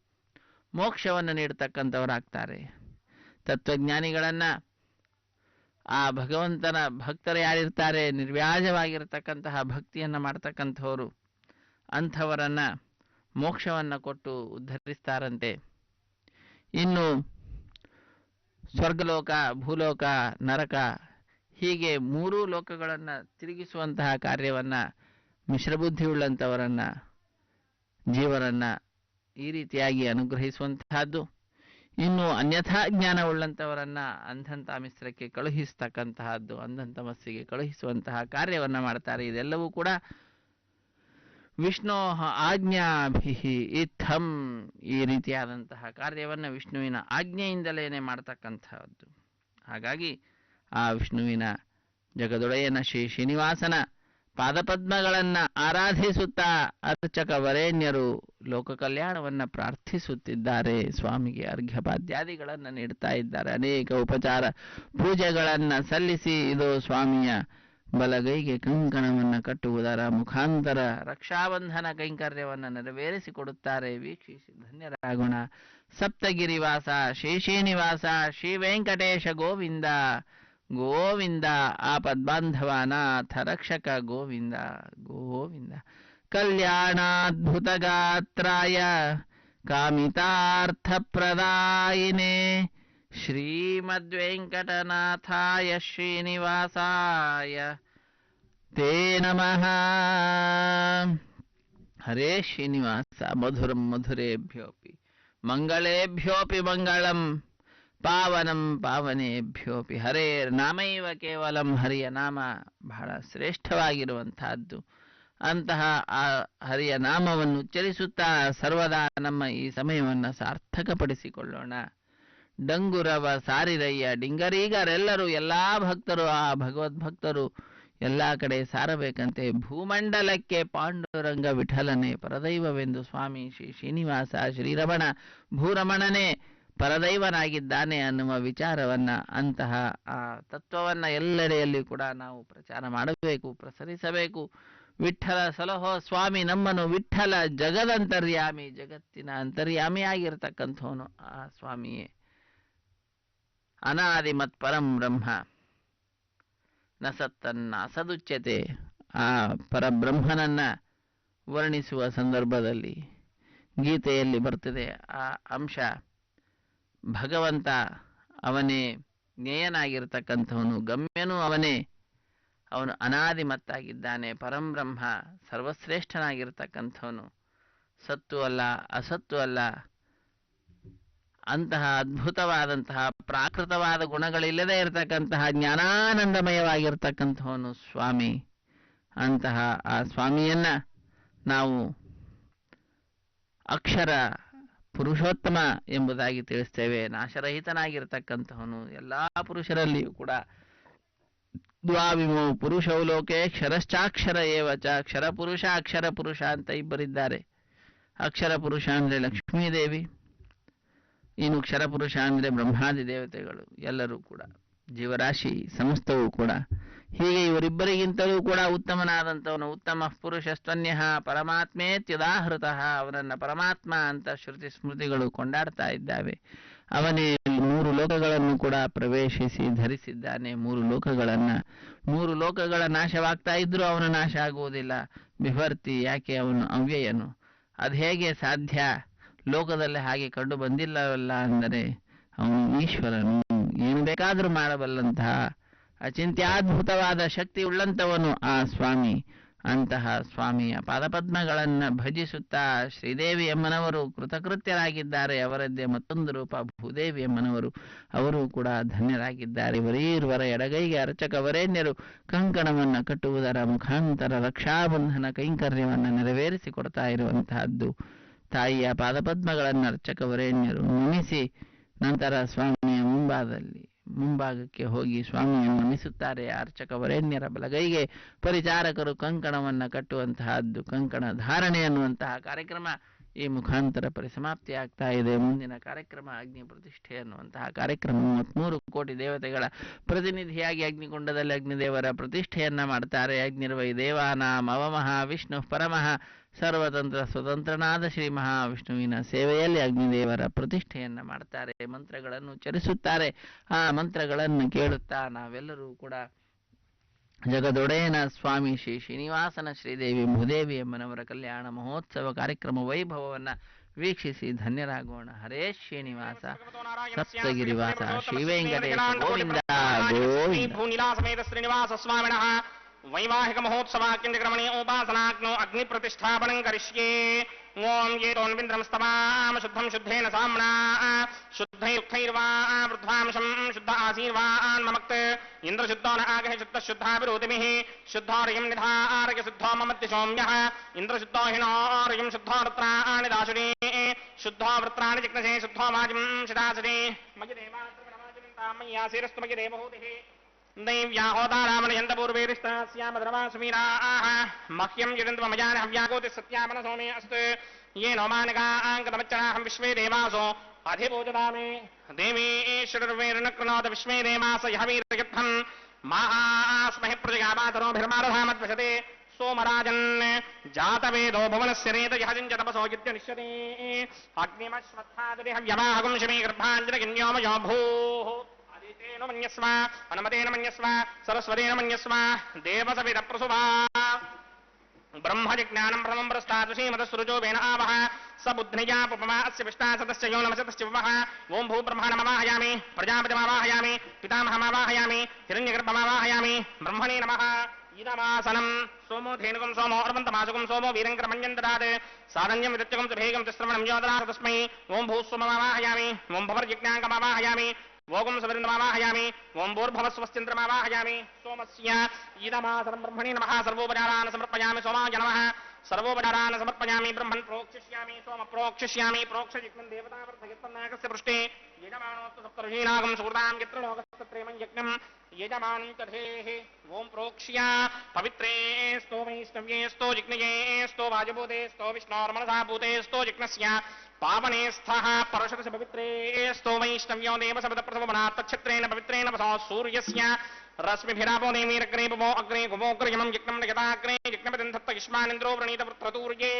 ಮೋಕ್ಷವನ್ನು ನೀಡತಕ್ಕಂಥವರಾಗ್ತಾರೆ. ತತ್ವಜ್ಞಾನಿಗಳನ್ನ ಆ ಭಗವಂತನ ಭಕ್ತರು ಯಾರಿರ್ತಾರೆ, ನಿರ್ವ್ಯಾಜವಾಗಿರತಕ್ಕಂತಹ ಭಕ್ತಿಯನ್ನು ಮಾಡ್ತಕ್ಕಂಥವರು, ಅಂಥವರನ್ನ ಮೋಕ್ಷವನ್ನು ಕೊಟ್ಟು ಉದ್ಧರಿಸ್ತಾರಂತೆ. ಇನ್ನು ಸ್ವರ್ಗಲೋಕ, ಭೂಲೋಕ, ನರಕ ಹೀಗೆ ಮೂರೂ ಲೋಕಗಳನ್ನು ತಿರುಗಿಸುವಂತಹ ಕಾರ್ಯವನ್ನ ಮಿಶ್ರಬುದ್ಧಿಯುಳ್ಳಂಥವರನ್ನ, ಜೀವರನ್ನ ಈ ರೀತಿಯಾಗಿ ಅನುಗ್ರಹಿಸುವಂತಹದ್ದು. ಇನ್ನು ಅನ್ಯಥಾ ಜ್ಞಾನವುಳ್ಳಂಥವರನ್ನ ಅಂಧಂತ ಮಿಶ್ರಕ್ಕೆ ಕಳುಹಿಸ್ತಕ್ಕಂತಹದ್ದು, ಅಂಧಂತಮಸ್ಸಿಗೆ ಕಳುಹಿಸುವಂತಹ ಕಾರ್ಯವನ್ನ ಮಾಡ್ತಾರೆ. ಇದೆಲ್ಲವೂ ಕೂಡ ವಿಷ್ಣೋ ಆಜ್ಞಾಭಿಹಿ ಇತ್ತಂ, ಈ ರೀತಿಯಾದಂತಹ ಕಾರ್ಯವನ್ನು ವಿಷ್ಣುವಿನ ಆಜ್ಞೆಯಿಂದಲೇನೆ ಮಾಡ್ತಕ್ಕಂತಹದ್ದು. ಹಾಗಾಗಿ ಆ ವಿಷ್ಣುವಿನ ಜಗದೊಡೆಯನ ಶ್ರೀ ಶ್ರೀನಿವಾಸನ ಪಾದಪದ್ಮಗಳನ್ನ ಆರಾಧಿಸುತ್ತಾ ಅರ್ಚಕ ವರೇಣ್ಯರು ಲೋಕ ಕಲ್ಯಾಣವನ್ನ ಪ್ರಾರ್ಥಿಸುತ್ತಿದ್ದಾರೆ. ಸ್ವಾಮಿಗೆ ಅರ್ಘ್ಯಪಾದ್ಯಾದಿಗಳನ್ನ ನೀಡ್ತಾ ಇದ್ದಾರೆ. ಅನೇಕ ಉಪಚಾರ ಪೂಜೆಗಳನ್ನ ಸಲ್ಲಿಸಿ ಇದು ಸ್ವಾಮಿಯ ಬಲಗೈಗೆ ಕಂಕಣವನ್ನ ಕಟ್ಟುವುದರ ಮುಖಾಂತರ ರಕ್ಷಾಬಂಧನ ಕೈಂಕರ್ಯವನ್ನ ನೆರವೇರಿಸಿಕೊಡುತ್ತಾರೆ. ವೀಕ್ಷಿಸಿ ಧನ್ಯರಾಗೋಣ. ಸಪ್ತಗಿರಿವಾಸ ಶ್ರೀ ಶ್ರೀನಿವಾಸ ಶ್ರೀ ವೆಂಕಟೇಶ ಗೋವಿಂದ ಗೋವಿಂದ. ಆಪದ್ಬಾಂಧವಾನಾಥ ರಕ್ಷಕ ಗೋವಿಂದ ಗೋವಿಂದ. ಕಲ್ಯಾಣಾದ್ಭುತಗಾತ್ರಾಯ ಕಾಮಿತಾರ್ಥಪ್ರದಾಯಿನೇ ಶ್ರೀಮದ್ವೆಂಕಟನಾಥಾಯ ಶ್ರೀನಿವಾಸಾಯ ತೇ ನಮಃ. ಹರೇ ಶ್ರೀನಿವಾಸ ಮಧುರಂ ಮಧುರೇಭ್ಯೋಪಿ ಮಂಗಳೇಭ್ಯೋಪಿ ಮಂಗಳಂ ಪಾವನಂ ಪಾವನೇಭ್ಯೋಪಿ. ಹರೇ ನಾಮೈವ ಕೇವಲಂ. ಹರಿಯ ನಾಮ ಬಹಳ ಶ್ರೇಷ್ಠವಾಗಿರುವಂತಹದ್ದು. ಅಂತಹ ಆ ಹರಿಯ ನಾಮವನ್ನು ಉಚ್ಚರಿಸುತ್ತಾ ಸರ್ವದಾ ನಮ್ಮ ಈ ಸಮಯವನ್ನು ಸಾರ್ಥಕಪಡಿಸಿಕೊಳ್ಳೋಣ. ಡಂಗುರವ ಸಾರಿರಯ್ಯ ಡಿಂಗರೀಗರೆಲ್ಲರೂ ಎಲ್ಲಾ ಭಕ್ತರು, ಆ ಭಗವದ್ಭಕ್ತರು ಎಲ್ಲ ಕಡೆ ಸಾರಬೇಕಂತೆ. ಭೂಮಂಡಲಕ್ಕೆ ಪಾಂಡುರಂಗ ವಿಠಲನೆ ಪರದೈವವೆಂದು ಸ್ವಾಮಿ ಶ್ರೀ ಶ್ರೀನಿವಾಸ ಶ್ರೀರಮಣ ಭೂರಮಣನೇ ಪರದೈವನಾಗಿದ್ದಾನೆ ಅನ್ನುವ ವಿಚಾರವನ್ನ, ಅಂತಹ ಆ ತತ್ವವನ್ನ ಎಲ್ಲೆಡೆಯಲ್ಲಿ ಕೂಡ ನಾವು ಪ್ರಚಾರ ಮಾಡಬೇಕು, ಪ್ರಸರಿಸಬೇಕು. ವಿಠಲ ಸಲಹೋ ಸ್ವಾಮಿ ನಮ್ಮನು, ವಿಠಲ ಜಗದಂತರ್ಯಾಮಿ, ಜಗತ್ತಿನ ಅಂತರ್ಯಾಮಿಯಾಗಿರ್ತಕ್ಕಂಥವನು ಆ ಸ್ವಾಮಿಯೇ. ಅನಾದಿ ಮತ್ ಪರಂ ಬ್ರಹ್ಮ ನ ಸತ್ತನ್ನ ಅಸದುಚ್ಯತೆ. ಆ ಪರಬ್ರಹ್ಮನನ್ನ ವರ್ಣಿಸುವ ಸಂದರ್ಭದಲ್ಲಿ ಗೀತೆಯಲ್ಲಿ ಬರ್ತದೆ ಆ ಅಂಶ. ಭಗವಂತ ಅವನೇ ಜ್ಞೇಯನಾಗಿರ್ತಕ್ಕಂಥವನು, ಗಮ್ಯನೂ ಅವನೇ, ಅವನು ಅನಾದಿಮತ್ತಾಗಿದ್ದಾನೆ. ಪರಂಬ್ರಹ್ಮ ಸರ್ವಶ್ರೇಷ್ಠನಾಗಿರ್ತಕ್ಕಂಥವನು, ಸತ್ತು ಅಲ್ಲ ಅಸತ್ತು ಅಲ್ಲ. ಅಂತಹ ಅದ್ಭುತವಾದಂತಹ ಪ್ರಾಕೃತವಾದ ಗುಣಗಳಿಲ್ಲದೆ ಇರತಕ್ಕಂತಹ ಜ್ಞಾನಾನಂದಮಯವಾಗಿರ್ತಕ್ಕಂಥವನು ಸ್ವಾಮಿ. ಅಂತಹ ಆ ಸ್ವಾಮಿಯನ್ನ ನಾವು ಅಕ್ಷರ ಪುರುಷೋತ್ತಮ ಎಂಬುದಾಗಿ ತಿಳಿಸ್ತೇವೆ. ನಾಶರಹಿತನಾಗಿರ್ತಕ್ಕಂಥವನು ಎಲ್ಲಾ ಪುರುಷರಲ್ಲಿಯೂ ಕೂಡ. ದ್ವಾವಿಮೋ ಪುರುಷೌ ಲೋಕೆ ಕ್ಷರಶ್ಚಾಕ್ಷರ ಏವಚ. ಕ್ಷರ ಪುರುಷ ಅಕ್ಷರ ಪುರುಷ ಅಂತ ಇಬ್ಬರಿದ್ದಾರೆ. ಅಕ್ಷರ ಪುರುಷ ಅಂದ್ರೆ ಲಕ್ಷ್ಮೀದೇವಿ, ಇನ್ನು ಕ್ಷರ ಪುರುಷ ಅಂದ್ರೆ ಬ್ರಹ್ಮಾದಿ ದೇವತೆಗಳು ಎಲ್ಲರೂ ಕೂಡ, ಜೀವರಾಶಿ ಸಮಸ್ತವೂ ಕೂಡ. ಹೀಗೆ ಇವರಿಬ್ಬರಿಗಿಂತಲೂ ಕೂಡ ಉತ್ತಮನಾದಂಥವನು ಉತ್ತಮ ಪುರುಷಸ್ತ್ವನ್ಯ ಪರಮಾತ್ಮೇತ್ಯುದಾಹೃತಃ. ಅವನನ್ನ ಪರಮಾತ್ಮ ಅಂತ ಶ್ರುತಿ ಸ್ಮೃತಿಗಳು ಕೊಂಡಾಡ್ತಾ ಇದ್ದಾವೆ. ಅವನೇ ಮೂರು ಲೋಕಗಳನ್ನು ಕೂಡ ಪ್ರವೇಶಿಸಿ ಧರಿಸಿದ್ದಾನೆ. ಮೂರು ಲೋಕಗಳ ನಾಶವಾಗ್ತಾ ಇದ್ರೂ ಅವನ ನಾಶ ಆಗುವುದಿಲ್ಲ. ಬಿಭರ್ತಿ, ಯಾಕೆ ಅವನು ಅವ್ಯಯನು. ಅದು ಹೇಗೆ ಸಾಧ್ಯ? ಲೋಕದಲ್ಲಿ ಹಾಗೆ ಕಂಡು ಬಂದಿಲ್ಲವಲ್ಲ ಅಂದರೆ ಅವನು ಈಶ್ವರನು, ಏನು ಬೇಕಾದರೂ ಮಾಡಬಲ್ಲಂತಹ ಅಚಿಂತ್ಯಾದ್ಭುತವಾದ ಶಕ್ತಿ ಉಳ್ಳಂಥವನು ಆ ಸ್ವಾಮಿ. ಅಂತಹ ಸ್ವಾಮಿಯ ಪಾದಪದ್ಮಗಳನ್ನ ಭಜಿಸುತ್ತಾ ಶ್ರೀದೇವಿ ಅಮ್ಮನವರು ಕೃತಕೃತ್ಯರಾಗಿದ್ದಾರೆ. ಅವರದ್ದೇ ಮತ್ತೊಂದು ರೂಪ ಭೂದೇವಿ ಅಮ್ಮನವರು, ಅವರು ಕೂಡ ಧನ್ಯರಾಗಿದ್ದಾರೆ. ವರೀರ್ವರ ಎಡಗೈಗೆ ಅರ್ಚಕ ವರೇಣ್ಯರು ಕಂಕಣವನ್ನ ಕಟ್ಟುವುದರ ಮುಖಾಂತರ ರಕ್ಷಾಬಂಧನ ಕೈಂಕರ್ಯವನ್ನು ನೆರವೇರಿಸಿಕೊಡ್ತಾ ಇರುವಂತಹದ್ದು. ತಾಯಿಯ ಪಾದಪದ್ಮಗಳನ್ನು ಅರ್ಚಕ ವರೇಣ್ಯರು ನಮಿಸಿ ನಂತರ ಸ್ವಾಮಿಯ ಮುಂಭಾಗದಲ್ಲಿ ಮುಂಭಾಗಕ್ಕೆ ಹೋಗಿ ಸ್ವಾಮಿಯನ್ನು ನಮಿಸುತ್ತಾರೆ. ಅರ್ಚಕ ವರೇಣ್ಯರ ಬಲಗೈಗೆ ಪರಿಚಾರಕರು ಕಂಕಣವನ್ನು ಕಟ್ಟುವಂತಹದ್ದು ಕಂಕಣ ಧಾರಣೆ ಅನ್ನುವಂತಹ ಕಾರ್ಯಕ್ರಮ ಈ ಮುಖಾಂತರ ಪರಿಸಮಾಪ್ತಿ ಆಗ್ತಾ ಇದೆ. ಮುಂದಿನ ಕಾರ್ಯಕ್ರಮ ಅಗ್ನಿ ಪ್ರತಿಷ್ಠೆ ಅನ್ನುವಂತಹ ಕಾರ್ಯಕ್ರಮ. 33 ಕೋಟಿ ದೇವತೆಗಳ ಪ್ರತಿನಿಧಿಯಾಗಿ ಅಗ್ನಿಕುಂಡದಲ್ಲಿ ಅಗ್ನಿದೇವರ ಪ್ರತಿಷ್ಠೆಯನ್ನ ಮಾಡ್ತಾರೆ. ಅಗ್ನಿರ್ವೈ ದೇವಾನಾಂ ಅವಮಃ ವಿಷ್ಣು ಪರಮಃ ಸರ್ವತಂತ್ರ ಸ್ವತಂತ್ರನಾದ ಶ್ರೀ ಮಹಾವಿಷ್ಣುವಿನ ಸೇವೆಯಲ್ಲಿ ಅಗ್ನಿದೇವರ ಪ್ರತಿಷ್ಠೆಯನ್ನ ಮಾಡ್ತಾರೆ. ಮಂತ್ರಗಳನ್ನು ಚರಿಸುತ್ತಾರೆ. ಆ ಮಂತ್ರಗಳನ್ನು ಕೇಳುತ್ತಾ ನಾವೆಲ್ಲರೂ ಕೂಡ ಜಗದೊಡೆಯನ ಸ್ವಾಮಿ ಶ್ರೀ ಶ್ರೀನಿವಾಸನ ಶ್ರೀದೇವಿ ಭೂದೇವಿ ಅಮ್ಮನವರ ಕಲ್ಯಾಣ ಮಹೋತ್ಸವ ಕಾರ್ಯಕ್ರಮ ವೈಭವವನ್ನು ವೀಕ್ಷಿಸಿ ಧನ್ಯರಾಗೋಣ. ಹರೇ ಶ್ರೀನಿವಾಸ ಸಪ್ತಗಿರಿವಾಸ ಶ್ರೀ ವೆಂಕಟೇಶ ಗೋವಿಂದ ಗೋವಿಂದ. ಭೂನಿಲಾ ಸಮೇತ ಶ್ರೀನಿವಾಸ ಸ್ವಾಮಿನಃ ವೈವಾಹಿಕ ಮಹೋತ್ಸವಾಕ್ಯಂಜಕ್ರಮಣೆ ಉಪಾಸನಾಗ್ನೋ ಅಗ್ನಿ ಪ್ರತಿಷ್ಠಾಪನಂ ಕರಿಷ್ಯೇ. ಓಂ ಯೇತೋನ್ವಿಂದ್ರಂ ಸ್ತವಾಮ ಶುದ್ಧಂ ಶುದ್ಧೇನ ಸಾಮ್ನಾ ಶುದ್ಧೈರ್ವಾ ವೃದ್ಧಾಂಶಂ ಶುದ್ಧ ಆಸೀರ್ವಾನ್ ಮಮಕ್ತ ಇಂದ್ರಶುದ್ಧೋ ನ ಆಗಹ ಶುದ್ಧ ಶುದ್ಧಾಭಿರೋತಿಮಿಃ ಶುದ್ಧಾರ್ಯಂ ನಿಧಾರಯ ಶುದ್ಧೋ ಮಮತ್ಯ ಸೌಮ್ಯಃ ಇಂದ್ರಶುದ್ಧೋ ಹಿನೋರ್ಯಂ ಶುದ್ಧೋ ವೃತ್ರಾಣಿ ದಾಶುನೇ ಶುದ್ಧೋ ವೃತ್ರಾಣಿ ಜಿಗ್ನಸೇ ಶುದ್ಧೋ ಮಾಜಿಂ ಶಿದಾಸನೇ ಮಯ ದೇವಾತ್ರಮಯಾಸೀರಸ್ತು ಮಯ ದೇವಹೂತಿಃ दैव्याहोदारामणयन्त पूर्वेरिष्टास्यामद्रवासुमीराः मह्यं यजन्त्वमजान हव्यागोति सत्यामन सौमे अस्तु ये नोमानकाङ्कतमच्चनाहं विश्वे देवासो अधिपूजदामि देवीश्वरर्वेर्नकृणोत विश्वे देवास यः वीरयत्थं मास्महि प्रजगामातरोभिर्मारधामद्वशते सोमराजन् जातवेदो भुवनस्य रेत यः तपसो युध्यनिष्यते अग्निमश्वत्थादुरि हव्यवाहगुं शमी गर्भाञ्जनगिन्योमयो भूः तेन मन्यस्व हनुमतेन मन्यस्व सरस्वतेन मन्यस्व देवसविद प्रसुभा ब्रह्मजिज्ञानं भ्रमं प्रस्तादुषीमतसृजो वेन आवह स बुद्ध्निजा पुपमा अस्य विष्टा सतश्च यो नमसतश्च वः ओं भूब्रह्मणमवाहयामि प्रजापतिमवाहयामि पितामहमवाहयामि हिरण्यगर्भमवाहयामि ब्रह्मणे नमः इदमासनं सोमो धेनुकं सोमो अर्वन्तमासुकं सोमो वीरङ्करमञ्जं ददात् सारण्यं विदत्यकं च भेगं च श्रवणं योदनाथ तस्मै ओं भूस्वमवाहयामि ओं भवर्जिज्ञाङ्कमवाहयामि ओगं सविरन्दमावाहयामि ओं भूर्भवस्वस्तिन्द्रमावाहयामि सोमस्य इदमासनं ब्रह्मणे नमः सर्वोपचारान् समर्पयामि सोमाय नमः सर्वोपचारान् समर्पयामि ब्रह्मन् प्रोक्षिष्यामि सोम प्रोक्षिष्यामि प्रोक्षयित्वं देवतावर्धयत्वन्नाकस्य पृष्ठे यजमानोऽस्तु सप्तऋषीणागं सुहृदां यत्र लोकस्तत्रेमं यज्ञं यजमानं तथेः ओं प्रोक्ष्य पवित्रे स्तो वैष्णव्ये स्तो जिग्नये स्तो वाजभूते स्तो विष्णोर्मनसा भूते स्तो जिग्नस्य पावने स्थः परशुरस्य पवित्रे स्तो वैष्णव्यो देवसपदप्रसवनात्तच्छत्रेण पवित्रेण वसो सूर्यस्य रश्मिभिरापो नेमीरग्रे भवो अग्रे गुमोग्रयमं यज्ञं यदाग्रे यज्ञपतिन्धत्त युष्मानिन्द्रो वृणीत वृत्रतूर्ये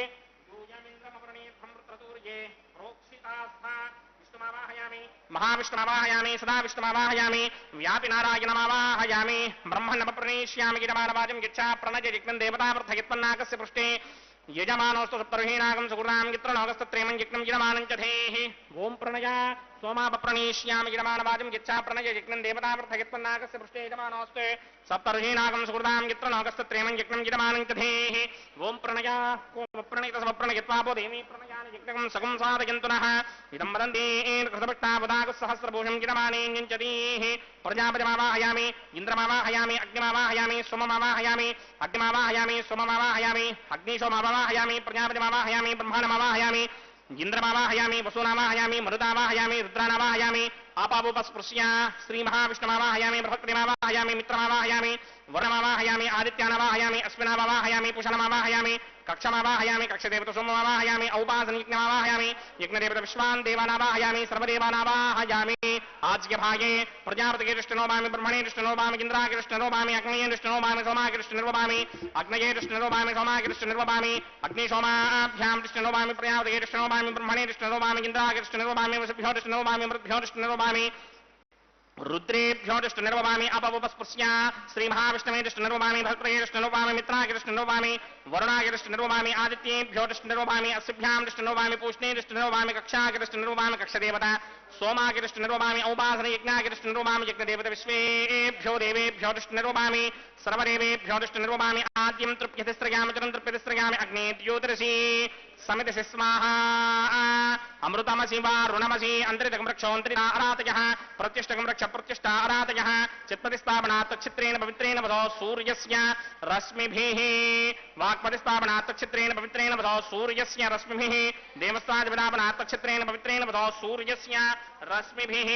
यूयमिन्द्रमवृणीतं वृत्रतूर्ये प्रोक्षितास्था विष्णुमावाहयामि महाविष्णुमावाहयामि सदा विष्णुमावाहयामि व्यापिनारायणमावाहयामि ब्रह्मण्डमप्रणेष्यामि गिरमानवाजं गिच्छा प्रणज यज्ञं देवतावर्धयत्वन्नाकस्य पृष्ठे यजमानोऽस्तु सप्तऋषीणागं सुहृदां यत्र लोकस्तत्रेमं यज्ञं यजमानं च धेः ओं प्रणया सोमापप्रणेष्यामि यजमानवाजं गिच्छा प्रणज यज्ञं देवतावर्धयत्वन्नाकस्य पृष्ठे यजमानोऽस्तु सप्तऋषीणागं सुहृदां यत्र लोकस्तत्रेमं यज्ञं यजमानं च धेः ओं प्रणया कोमप्रणितसमप्रणयत्वापो देवी प्रणयानि यज्ञं सगं साधयन्तु नः इदं वदन्ति कृतभट्टावदागसहस्रभूषं यजमाने ञ्चतीः प्रजापतिमावाहयामि इन्द्रमावाहयामि अग्निमावाहयामि सोममावाहयामि अग्निमावाहयामि सोममावाहयामि अग्निशोममावाहयामि प्रजापतिमावाहयामि ब्रह्माणमावाहयामि इंद्रमावाहयामि वसूनावाहयामि मरुदावाहयामि रुद्रानावाहयामि आपावोपस्पृश्य श्रीमहाविष्णुमावाहयामि बृहस्पतिमावाहयामि मित्रमावाहयामि वरुणमावाहयामि आदित्यानावाहयामि अश्विनावाहयामि पूषणमावाहयामि कक्षमावाहयामि कक्षदेवतसोममावाहयामि औपासनयज्ञमावाहयामि यज्ञदेवत विश्वान् देवानावाहयामि सर्वदेवानावाहयामि आज्ञभागे प्रजापतिगे दृष्टिनोभामि ब्रह्मणे दृष्टिनोभामि इन्द्रागे दृष्टिनोभामि अग्नये दृष्टिनोभामि सोमागे दृष्टिनिर्वभामि अग्नये दृष्टिनिर्वभामि सोमागे दृष्टिनिर्वभामि अग्निशोमाभ्यां दृष्टिनोभामि प्रजापतिगे दृष्टिनोभामि ब्रह्मणे दृष्टिनोभामि इन्द्रागे दृष्टिनिर्वभामि वसुभ्यो दृष्टिनोभामि मृद्भ्यो दृष्टिनिर्वभामि रुद्रेभ्यो दृष्टिनिर्वभामि अपवपस्पृश्य श्रीमहाविष्णवे दृष्टिनिर्वभामि भद्रये दृष्टिनिर्वभामि मित्रागे दृष्टिनिर्वभामि वरुणागे दृष्टिनिर्वभामि आदित्येभ्यो दृष्टिनिर्वभामि अस्भ्यां दृष्टिनिर्वभामि पूष्णे दृष्टिनिर्वभामि कक्षागे दृष्टिनिर्वभामि कक्षदेवता सोमागे दृष्टिनिर्वभामि औपासनयज्ञागे दृष्टिनिर्वभामि यज्ञदेवता विश्वेभ्यो देवेभ्यो दृष्टिनिर्वभामि सर्वदेवेभ्यो दृष्टिनिर्वभामि आद्यं तृप्यतिस्रयामि चरं तृप्यतिस्रयामि अग्ने द्योतिरसि समिति स्वाहा अमृतमसि वा ऋणमसि अन्तरितकं रक्षोऽन्तरितारातयः प्रत्यष्टकं रक्ष प्रत्यष्टारातयः चित्पतिस्थापनात् तच्छित्रेण पवित्रेण वधो सूर्यस्य रश्मिभिः वाक्पतिस्थापनात् तच्छित्रेण पवित्रेण वधो सूर्यस्य रश्मिभिः देवस्तादिपदापनात् तच्छित्रेण पवित्रेण वधो सूर्यस्य रश्मिभिः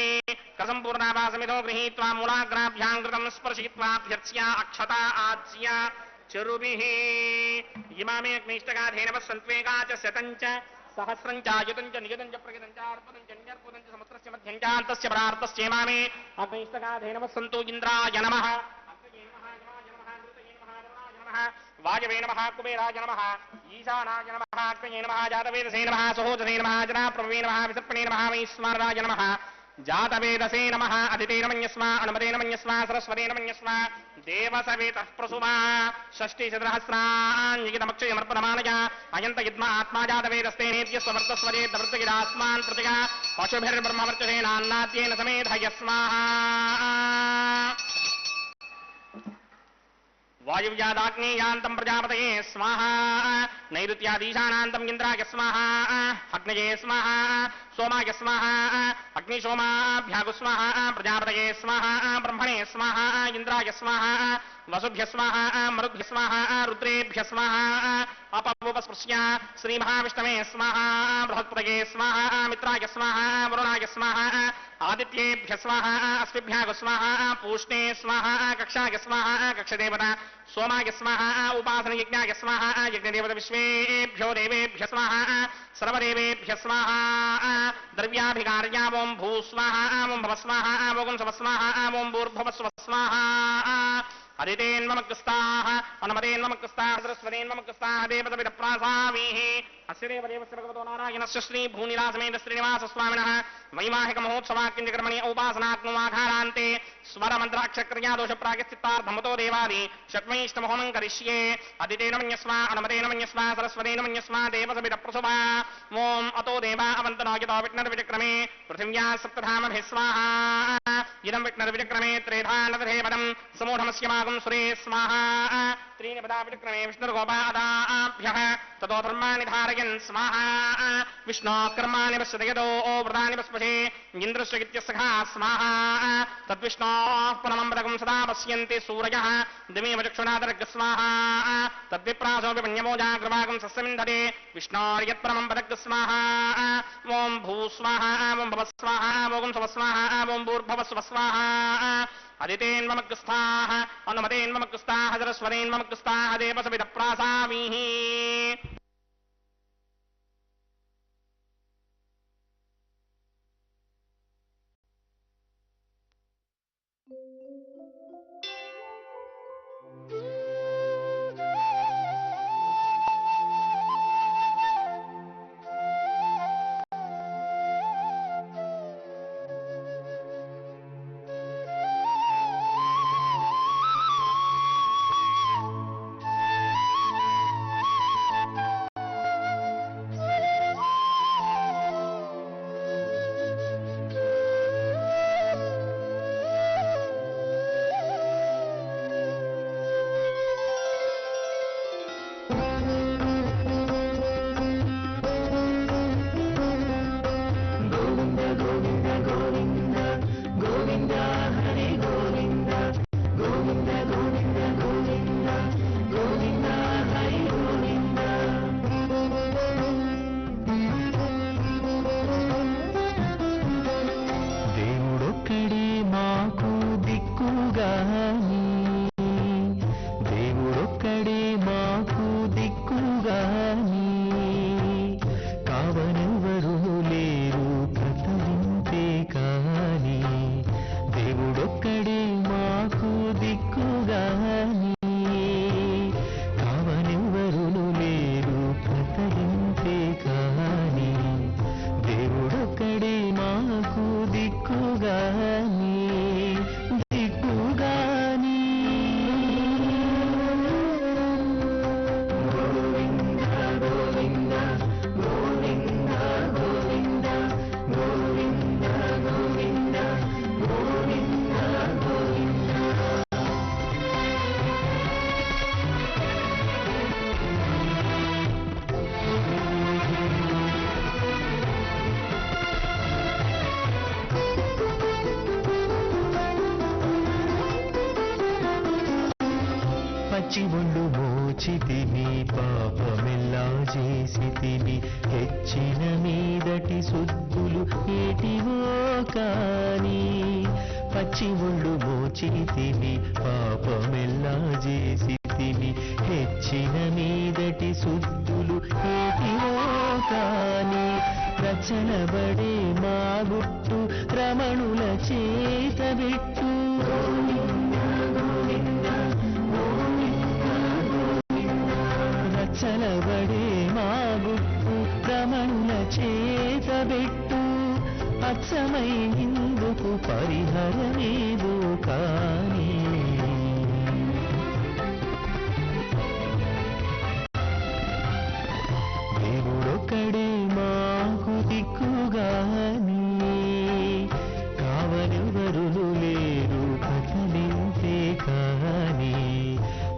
कसम्पूर्णाभासमिधो गृहीत्वा मूलाग्राभ्यां कृतं स्पर्शयित्वाभ्यर्च्या अक्षता आज्य चरुभिः इमामे अग्निष्टगाधेन सन्त्वेगा च शतं च सहस्रं च युतं च नियतं च प्रगितं च अर्पणं च न्यर्पणं च समुद्रस्य मध्यं च अन्तस्य परार्थस्य इमामे अग्निष्टगाधेन सन्तु इन्द्राय नमः वायवे नमः कुबेराय नमः ईशानाय नमः अग्नये नमः जातवेदसे नमः सहोदसे नमः जनाप्रभवे नमः विसर्पणे नमः वैश्वानराय नमः जातवेदसे नमः अदितेन मन्यस्मा अनुमतेन मन्यस्मा सरस्वतेन मन्यस्मा देवसवेतः प्रसुमा षष्टिचतुरहस्राण्यगितमक्षयमर्पणमानय अयन्त युद्म आत्मा जातवेदस्ते नेत्यस्ववर्तस्वरेद्वर्तगिदास्मान् प्रतिगा पशुभिर्ब्रह्मवर्चसेनान्नाद्येन समेधयस्माः वायुव्यादाग्नेयान्तं प्रजापतये स्वाहा नैऋत्यादीशानान्तं इन्द्राय स्वाहा अग्नये स्वाहा सोमाय स्वाहा अग्निशोमाभ्यागु स्वाहा प्रजापतये स्वाहा ब्रह्मणे स्वाहा इन्द्राय स्वाहा वसुभ्य स्वाहा मरुद्भ्य स्वाहा रुद्रेभ्य स्वाहा अपवुपस्पृश्य श्रीमहाविष्णवे स्वाहा बृहत्पतये स्वाहा मित्राय स्वाहा वरुणाय स्वाहा आदित्येभ्य स्वाहा अस्मिभ्यागु स्वाहा पूष्णे स्वाहा कक्षाय स्वाहा कक्षदेवता सोमाय स्वाहा उपासन यज्ञाय स्वाहा यज्ञदेवता विश्वेभ्यो देवेभ्य स्वाहा सर्वदेवेभ्य स्वाहा द्रव्याभिकार्या ओं भू स्वाहा ओं भव स्वाहा ओं सव स्वाहा ओं भूर्भुव स्व स्वाहा हरितेन्ममकृस्ताः अनुमतेन्ममकृस्ताः सरस्वतेन्ममकृस्ताः देवतविदप्रासामीः अस्य देवदेवस्य भगवतो नारायणस्य श्री भूनिलासमेत श्रीनिवासस्वामिनः वैवाहिकमहोत्सवाक्यञ्चकर्मणि औपासनात्मवाघारान्ते स्वरमन्त्राक्षक्रियादोषप्रागस्थितार्थमतो देवादि षट्मैष्टमहोमं करिष्ये अदितेन मन्यस्वा अनुमतेन मन्यस्वा सरस्वतेन मन्यस्वा देवसविदप्रसुवा ओम् अतो देवा अवन्तनो यतो विघ्नर्विचक्रमे पृथिव्या सप्तधामभिः स्वाहा इदं विघ्नर्विचक्रमे त्रेधानदधे पदं समूढमस्य मागं सुरे स्वाहा त्रीणि पदा विक्रमे विष्णुर्गोपादाभ्यः ततो धर्माणि धारयन् स्वाहा विष्णोः कर्माणि पश्यति यतो व्रतानि पस्पशे इन्द्रस्य इत्यस्सखा स्वाहा तद्विष्णोः पुनमं पदकं सदा पश्यन्ति सूरयः दिमेव चक्षुणादर्ग स्वाहा तद्विप्रासोऽपि मन्यमोजाग्रवागं सस्यमिन्धते विष्णोर्यत्परमं पदक स्वाहा ॐ भू स्वाहा ॐ भव स्वाहा ॐ सव स्वाहा ॐ भूर्भव स्व स्वाहा अदितेन्ममकृस्ताः अनुमतेन्ममकृस्ताः सरस्वतेन्ममकृस्ताः देवसविदप्रासामीः మోచితిని పాపమెల్లా చేసితిని హెచ్చిన మీదటి సుద్దులు ఏటివో కాని పచ్చి ఒళ్ళు మోచితిని పాపమెల్లా చేసితిని హెచ్చిన మీదటి సుద్దులు ఏటివో కాని రచనబడే మా గుట్టు రమణుల చేత బిట్టు రచనబడే మా గుట్టు రమణుల చేత బిట్టు అచ్చమై ఇందుకు పరిహరమేదో కాని దేవుడొక్కడే మాకు దిక్కుగాని కావలెవరులు లేరు కథలింతే కాని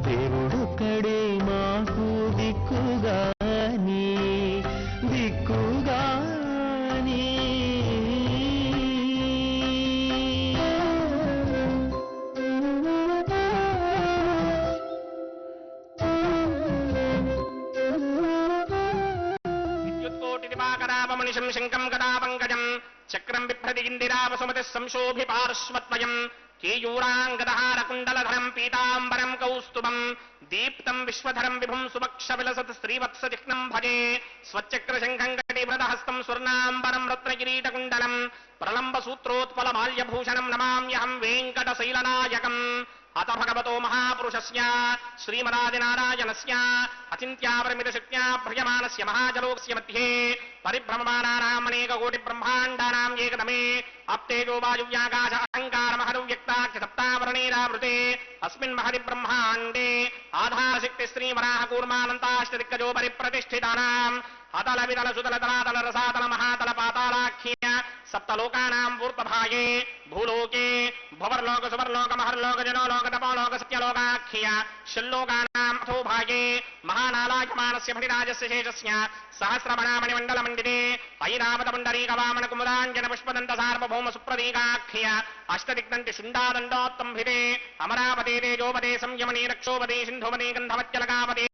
దేవుడొక్కడే మాకు దిక్కుగాని దిక్కుగాని విద్యుత్కోటిదివాకరాపమనిషం శంకం గదాపంకజం చక్రం బిభ్రతి ఇందిరావసుమతి సంశోభి పార్శ్వత్వయం కేయూరాంగదహారకుండలధరం పీతాంబరం కౌస్తుభం దీప్తం విశ్వధరం విభుం సుభక్ష విలసత్ శ్రీవత్సచిహ్నం భజే స్వచ్చక్రశంఖం కటిభృతహస్తం స్వర్ణాంబరం రత్నకిరీటకుండలం ప్రలంబ సూత్రోత్పల మాల్యభూషణం నమామ్యహం వెంకటశైలనాయకం అత భగవతో మహాపురుషస్య శ్రీమదాదినారాయణస్య అచింత్యాపరిమిత శక్త్యా భ్రయమానస్య మహాజలోక్స్య మధ్యే పరిభ్రమమానానాం అనేకకోటి బ్రహ్మాండానాం ఏకదమే అప్తేజో వాయువ్యాకాశ అహంకార మహదవ్యక్తాఖ్య సప్తావరణేరావృతే అస్మిన్ మహది బ్రహ్మాండే ఆధారశక్తి శ్రీవరాహ కూర్మానంతాష్టదిక్కజో పరిప్రతిష్ఠితానాం అతల వితల సుతల తలాతల రసాతల మహాతల పాతాళాఖ్య సప్తలోకానాం పూర్వభాగే భూలోకే భువర్లోక సువర్లోక మహర్లోక జనోలోక తపోలోక సత్యలోకాఖ్య షల్లోకానాం అథో భాగే మహానాలాయమానస్య భటిరాజస్య శేషస్య సహస్రమణామణి మండల మండితే ఐరావత పుండరీక వామన కుముదాంజన పుష్పదంత సార్వభౌమ సుప్రదీకాఖ్య అష్టదిగ్దంతి శుండాదండోత్తంభితే అమరావతే తేజోపదే సంయమనీ రక్షోపదే సింధుపదే గంధవత్యలకాపదే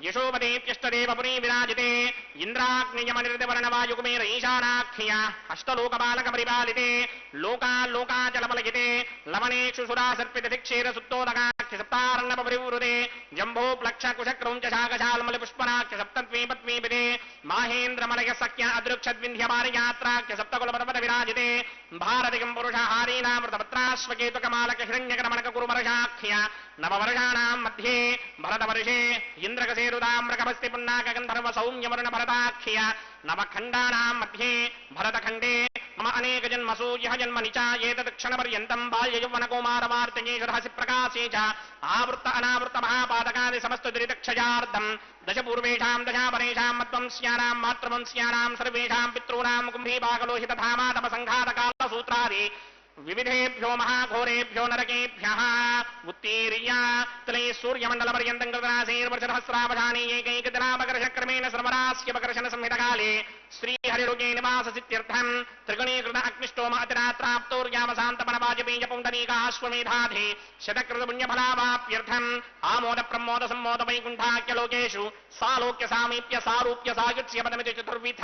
యశోపదేత్యష్టదేవపురీ విరాజితే ఇంద్రాగ్నియమనిర్దివర్ణవాయుకుమేర ఈశానాఖ్య అష్టలోకపాలక పరిపాలితే లోకాల్లోకాచలపలగితే లవణేషు సురాసర్పిత దిక్షేర సుత్తోదకాఖ్య సప్తారణప పరివృతే జంభో ప్లక్ష కుశక్రౌంచ శాకశాల్మలి పుష్పనాఖ్య సప్తద్వీపద్వీపితే మాహేంద్రమలయ సఖ్య అదృక్షద్వింధ్య పారియాత్రాఖ్య సప్తకుల పర్వత విరాజితే భారతికం పురుష హారీనామృతపత్రాశ్వకేతుకమాలక హిరణ్యకరమణక కురుమర్షాఖ్య నవవర్షాణాం మధ్యే భరతవర్షే ఇంద్రకసేరుదామ్రకమస్తి పున్నాక గంధర్వ సౌమ్యవరుణ భరతాఖ్య నవఖండానాం మధ్యే భరతఖండే మమ అనేక జన్మసు యహ జన్మని చ ఏతదక్షణ పర్యంతం బాల్య యౌవన కౌమార వార్తకేషు రహసి ప్రకాశే చ ఆవృత్త అనావృత్త మహాపాదకాది సమస్త దురితక్షయార్థం దశ పూర్వేషాం దశాపరేషాం మధ్వంస్యానాం మాతృవంస్యానాం సర్వేషాం పితॄణాం కుంభీపాకలోహిత ధామాతమ సంఘాతకాల సూత్రాది వివిధేభ్యో మహాఘోరేభ్యో నరకేభ్యః ఉత్తీర్య తలై సూర్యమండల పర్యంతం కృతరాశైర్వర్షసహస్రావధానే ఏకైకదినామకర్షక్రమేణ సర్వరాస్యపకర్షణ సంహితకాలే శ్రీహరిరుగే నివాససిత్యర్థం త్రిగుణీకృత అగ్నిష్టోమ అతిరాత్రాప్తోర్యామశాంతమన వాజపేయ పుండరీకాశ్వమేధాధి శతకృత పుణ్యఫలావాప్యర్థం ఆమోద ప్రమోద సమ్మోద వైకుంఠాఖ్యలోకేషు సాలోక్య సామీప్య సారూప్య సాయుధ్య పదమితి చతుర్విధ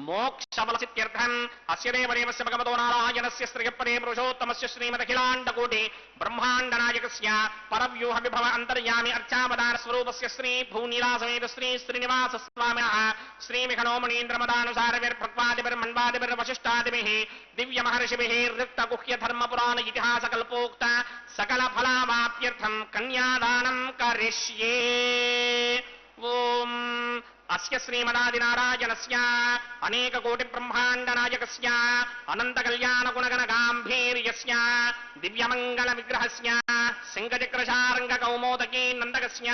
మోక్షఫలసిత్యర్థం అస్య దేవదేవస్య భగవతో నారాయణస్య శ్రీయపదే పురుషోత్తమస్య శ్రీమదఖిలాండకోటి బ్రహ్మాండనాయకస్య పరవ్యూహ విభవ అంతర్యామి అర్చావదాన స్వరూపస్య శ్రీ భూనీలాసమేత శ్రీ శ్రీనివాస స్వామినః శ్రీమిఖనోమణీంద్రమదానుసారవిర్భక్వాదిభిర్మణ్వాదిభిర్వశిష్టాదిభిః దివ్యమహర్షిభిः ऋक्तगुह्यधर्मपुराण इतिहासकल्पोक्त सकलफलावाप्यर्थं कन्यादानं करिष्ये ओम అస్య శ్రీమదాదినారాయణస్య అనేక కోటి బ్రహ్మాండ నాయకస్య అనంత కళ్యాణ గుణగణ గాంభీర్యస్య దివ్యమంగళ విగ్రహస్య సింగచక్రశారంగ కౌమోదకీ నందకస్య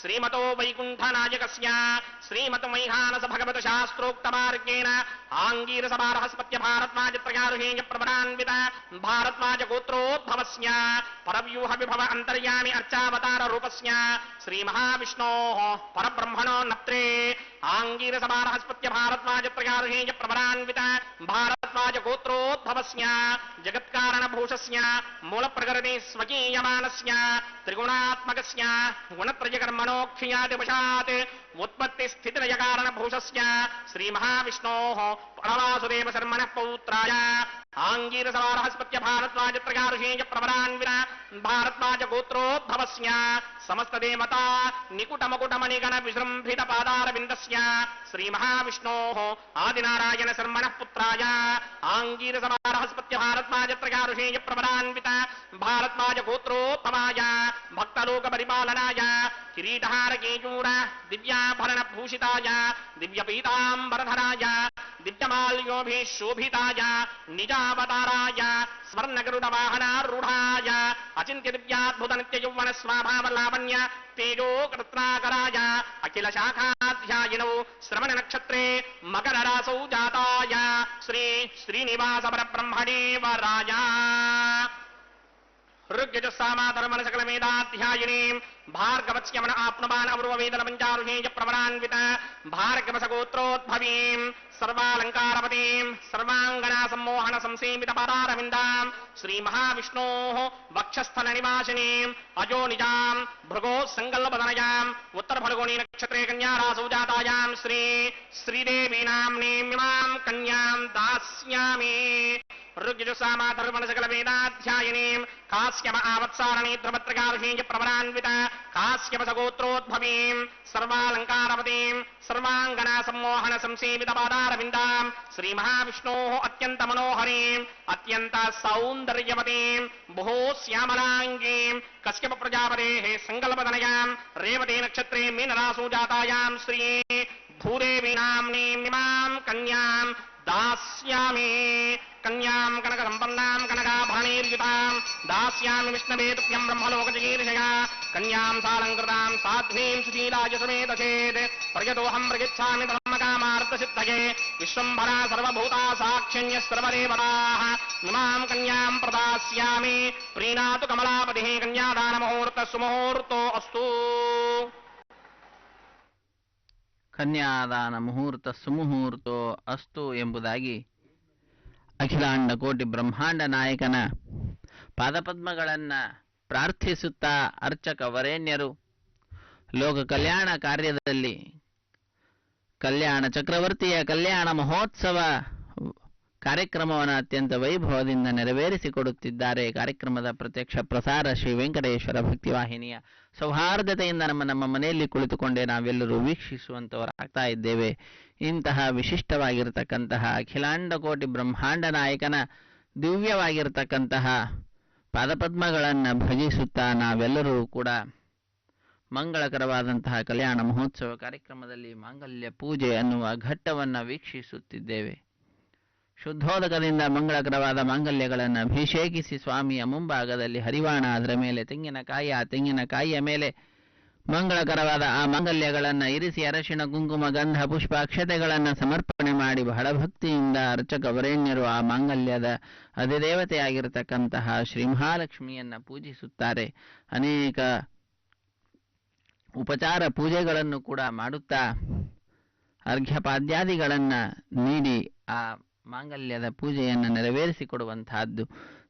శ్రీమతో వైకుంఠ నాయకస్య శ్రీమత వైహానస భగవత శాస్త్రోక్త మార్గేణ ఆంగీరస బారహస్పత్య భారద్వాజ త్రయారుహేయ ప్రవరాన్విత భారద్వాజ గోత్రోద్భవస్య పరవ్యూహ విభవ అంతర్యామి అర్చావతార రూపస్య శ్రీ మహావిష్ణోః పరబ్రహ్మణో నప్త్రే ఆంగీరస బారహస్పత్య భారద్వాజ త్రయారుహేయ ప్రవరాన్విత భారత్ भारद्वाज गोत्रोद्भवस्य जगत्कारणभूषस्य मूलप्रकृति स्वकीयमानस्य त्रिगुणात्मकस्य गुणत्रयकर्मणोक्षयादिवशात् उत्पत्तिस्थितिलयकारणभूषस्य श्रीमहाविष्णोः परवासुदेव शर्मणः पौत्राय आङ्गीरसवारहस्पत्य भारद्वाजत्रगाऋषेय प्रवरान्विन भारद्वाज गोत्रोद्भवस्य समस्तदेवता निकुटमकुटमणिगण विजृम्भित पादारविन्दस्य श्रीमहाविष्णोः आदिनारायण शर्मणः पुत्राय आङ्गीरसवारहस्पत्य भारद्वाजत्रगाऋषेय प्रवरान्वित भारद्वाज गोत्रोद्भवाय भक्तलोक परिपालनाय किरीटहारकेयूर दिव्याभरणभूषिताय दिव्यपीताम्बरधराय दिव्यमाल्योभिः शोभिताय निजावताराय स्वर्णगरुडवाहनारूढाय अचिन्त्य दिव्याद्भुत नित्ययौवन स्वाभावलावण्य तेजो कृत्नाकराय अखिल शाखाध्यायिनौ श्रवण नक्षत्रे मकर रासौ जाताय श्री श्रीनिवास परब्रह्मणे वराय ऋग्यजुस्सामाधर्मण सकल वेदाध्यायिनीं भार्गवस्यमन आप्नुवान् अपूर्ववेदन पञ्चारुषेय प्रवरान्वित भार्गवसगोत्रोद्भवीं सर्वालङ्कारपतीं सर्वाङ्गना सम्मोहन संसेवित पादारविन्दां श्रीमहाविष्णोः वक्षस्थल निवासिनीं अजो निजां भृगो सङ्कल्पधनयाम् उत्तरफल्गुणी नक्षत्रे कन्यारासौ जातायां श्री श्रीदेवी नाम्नीमिमां कन्यां दास्यामि ऋग्यजुस्सामाधर्मण सकल वेदाध्यायिनीं कास्यप आवत्सारणीद्रवत्रगारुषेय प्रवरान्वित कास्यपसगोत्रोद्भवीं सर्वालङ्कारपतीं सर्वाङ्गना सम्मोहन संसेवित पादारविन्दां श्रीमहाविष्णोः अत्यन्त मनोहरीं अत्यन्त सौन्दर्यवतीं बहु श्यामलाङ्गीं कश्यप प्रजापतेः सङ्कल्पतनयां रेवती नक्षत्रे मीनरासौ जातायां श्री भूदेवी नाम्नीमिमां कन्यां दास्यामि कन्यां कनकसम्पन्नां कनकाभरणैर्युतां दास्यामि विष्णवे तुभ्यं ब्रह्मलोकजगीर्षया कन्यां सालङ्कृतां साध्वीं सुशीलाय समेत चेत् प्रयतोऽहं प्रयच्छामि धर्मकामार्थसिद्धये विश्वम्भरा सर्वभूता साक्षिण्यः सर्वदेवताः इमां कन्यां प्रदास्यामि प्रीणातु कमलापतिः कन्यादानमुहूर्तः सुमुहूर्तो अस्तु ಕನ್ಯಾದಾನ ಮುಹೂರ್ತ ಸುಮುಹೂರ್ತೋ ಅಸ್ತು ಎಂಬುದಾಗಿ ಅಖಿಲಾಂಡ ಕೋಟಿ ಬ್ರಹ್ಮಾಂಡ ನಾಯಕನ ಪಾದಪದ್ಮಗಳನ್ನು ಪ್ರಾರ್ಥಿಸುತ್ತಾ ಅರ್ಚಕ ವರೇಣ್ಯರು ಲೋಕ ಕಲ್ಯಾಣ ಕಾರ್ಯದಲ್ಲಿ ಕಲ್ಯಾಣ ಚಕ್ರವರ್ತಿಯ ಕಲ್ಯಾಣ ಮಹೋತ್ಸವ ಕಾರ್ಯಕ್ರಮವನ್ನು ಅತ್ಯಂತ ವೈಭವದಿಂದ ನೆರವೇರಿಸಿಕೊಡುತ್ತಿದ್ದಾರೆ. ಕಾರ್ಯಕ್ರಮದ ಪ್ರತ್ಯಕ್ಷ ಪ್ರಸಾರ ಶ್ರೀ ವೆಂಕಟೇಶ್ವರ ಭಕ್ತಿವಾಹಿನಿಯ ಸೌಹಾರ್ದತೆಯಿಂದ ನಮ್ಮ ಮನೆಯಲ್ಲಿ ಕುಳಿತುಕೊಂಡೇ ನಾವೆಲ್ಲರೂ ವೀಕ್ಷಿಸುವಂತವರಾಗ್ತಾ ಇದ್ದೇವೆ. ಇಂತಹ ವಿಶಿಷ್ಟವಾಗಿರತಕ್ಕಂತಹ ಅಖಿಲಾಂಡ ಕೋಟಿ ಬ್ರಹ್ಮಾಂಡ ನಾಯಕನ ದಿವ್ಯವಾಗಿರತಕ್ಕಂತಹ ಪಾದಪದ್ಮಗಳನ್ನು ಭಜಿಸುತ್ತಾ ನಾವೆಲ್ಲರೂ ಕೂಡ ಮಂಗಳಕರವಾದಂತಹ ಕಲ್ಯಾಣ ಮಹೋತ್ಸವ ಕಾರ್ಯಕ್ರಮದಲ್ಲಿ ಮಾಂಗಲ್ಯ ಪೂಜೆ ಅನ್ನುವ ಘಟ್ಟವನ್ನು ವೀಕ್ಷಿಸುತ್ತಿದ್ದೇವೆ. ಶುದ್ಧೋದಕದಿಂದ ಮಂಗಳಕರವಾದ ಮಾಂಗಲ್ಯಗಳನ್ನು ಅಭಿಷೇಕಿಸಿ ಸ್ವಾಮಿಯ ಮುಂಭಾಗದಲ್ಲಿ ಹರಿವಾಣ, ಅದರ ಮೇಲೆ ತೆಂಗಿನಕಾಯಿ, ಆ ತೆಂಗಿನಕಾಯಿಯ ಮೇಲೆ ಮಂಗಳಕರವಾದ ಆ ಮಾಂಗಲ್ಯಗಳನ್ನು ಇರಿಸಿ ಅರಶಿಣ, ಕುಂಕುಮ, ಗಂಧ, ಪುಷ್ಪ, ಅಕ್ಷತೆಗಳನ್ನು ಸಮರ್ಪಣೆ ಮಾಡಿ ಬಹಳ ಭಕ್ತಿಯಿಂದ ಅರ್ಚಕ ವರೇಣ್ಯರು ಆ ಮಾಂಗಲ್ಯದ ಅಧಿದೇವತೆಯಾಗಿರತಕ್ಕಂತಹ ಶ್ರೀ ಮಹಾಲಕ್ಷ್ಮಿಯನ್ನು ಪೂಜಿಸುತ್ತಾರೆ. ಅನೇಕ ಉಪಚಾರ ಪೂಜೆಗಳನ್ನು ಕೂಡ ಮಾಡುತ್ತಾ ಅರ್ಘ್ಯಪಾದ್ಯಾದಿಗಳನ್ನು ನೀಡಿ ಆ ಮಾಂಗಲ್ಯದ ಪೂಜೆಯನ್ನು ನೆರವೇರಿಸಿಕೊಡುವಂತಹದ್ದು.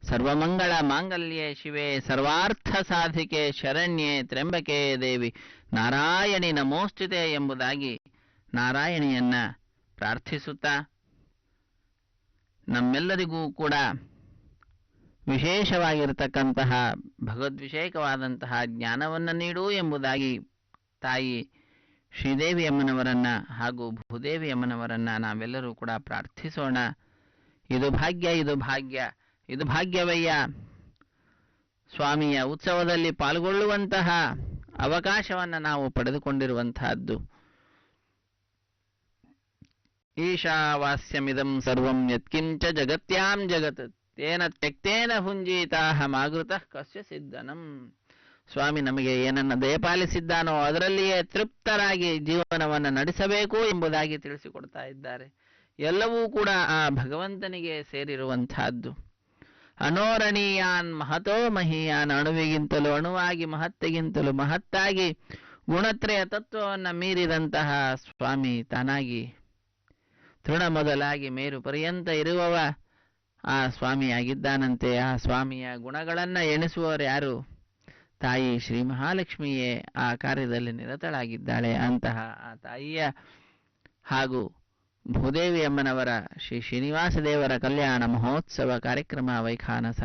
ಸರ್ವಮಂಗಳ ಮಾಂಗಲ್ಯೆ ಶಿವೆ ಸರ್ವಾರ್ಥ ಸಾಧಿಕೆ ಶರಣ್ಯೆ ತ್ರ್ಯಂಬಕೆ ದೇವಿ ನಾರಾಯಣಿ ನಮೋಸ್ತುತೆ ಎಂಬುದಾಗಿ ನಾರಾಯಣಿಯನ್ನ ಪ್ರಾರ್ಥಿಸುತ್ತಾ ನಮ್ಮೆಲ್ಲರಿಗೂ ಕೂಡ ವಿಶೇಷವಾಗಿರತಕ್ಕಂತಹ ಭಗವದ್ವಿಷಯಕವಾದಂತಹ ಜ್ಞಾನವನ್ನು ನೀಡು ಎಂಬುದಾಗಿ ತಾಯಿ ಶ್ರೀದೇವಿ ಅಮ್ಮನವರನ್ನ ಹಾಗೂ ಭೂದೇವಿ ಅಮ್ಮನವರನ್ನ ನಾವೆಲ್ಲರೂ ಕೂಡ ಪ್ರಾರ್ಥಿಸೋಣ. ಇದು ಭಾಗ್ಯ, ಇದು ಭಾಗ್ಯ, ಇದು ಭಾಗ್ಯವಯ್ಯ. ಸ್ವಾಮಿಯ ಉತ್ಸವದಲ್ಲಿ ಪಾಲ್ಗೊಳ್ಳುವಂತಹ ಅವಕಾಶವನ್ನು ನಾವು ಪಡೆದುಕೊಂಡಿರುವಂತಹದ್ದು. ಈಶಾವಾಸ್ಯಮಿದಂ ಸರ್ವಂ ಯತ್ಕಿಂಚ ಜಗತ್ಯಾಂ ಜಗತ್ ತೇನ ತ್ಯಕ್ತೇನ ಭುಂಜೀತಾಹ ಮಾಗೃತಃ ಕಸ್ಯ ಸಿದ್ಧನಂ. ಸ್ವಾಮಿ ನಮಗೆ ಏನನ್ನು ದಯಪಾಲಿಸಿದ್ದಾನೋ ಅದರಲ್ಲಿಯೇ ತೃಪ್ತರಾಗಿ ಜೀವನವನ್ನು ನಡೆಸಬೇಕು ಎಂಬುದಾಗಿ ತಿಳಿಸಿಕೊಡ್ತಾ ಇದ್ದಾರೆ. ಎಲ್ಲವೂ ಕೂಡ ಆ ಭಗವಂತನಿಗೆ ಸೇರಿರುವಂತಹದ್ದು. ಅನೋರಣೀಯಾನ್ ಮಹತೋ ಮಹೀಯಾನ್, ಅಣುವಿಗಿಂತಲೂ ಅಣುವಾಗಿ ಮಹತ್ತೆಗಿಂತಲೂ ಮಹತ್ತಾಗಿ ಗುಣತ್ರಯ ತತ್ವವನ್ನು ಮೀರಿದಂತಹ ಸ್ವಾಮಿ ತಾನಾಗಿ ತೃಣ ಮೊದಲಾಗಿ ಮೇರು ಪರ್ಯಂತ ಇರುವವ ಆ ಸ್ವಾಮಿಯಾಗಿದ್ದಾನಂತೆ. ಆ ಸ್ವಾಮಿಯ ಗುಣಗಳನ್ನು ಎಣಿಸುವವರು ಯಾರು? ತಾಯಿ ಶ್ರೀ ಮಹಾಲಕ್ಷ್ಮಿಯೇ ಆ ಕಾರ್ಯದಲ್ಲಿ ನಿರತಳಾಗಿದ್ದಾಳೆ. ಅಂತಹ ಆ ತಾಯಿಯ ಹಾಗೂ ಭೂದೇವಿ ಅಮ್ಮನವರ ಶ್ರೀ ಶ್ರೀನಿವಾಸ ದೇವರ ಕಲ್ಯಾಣ ಮಹೋತ್ಸವ ಕಾರ್ಯಕ್ರಮ ವೈಖಾನಸ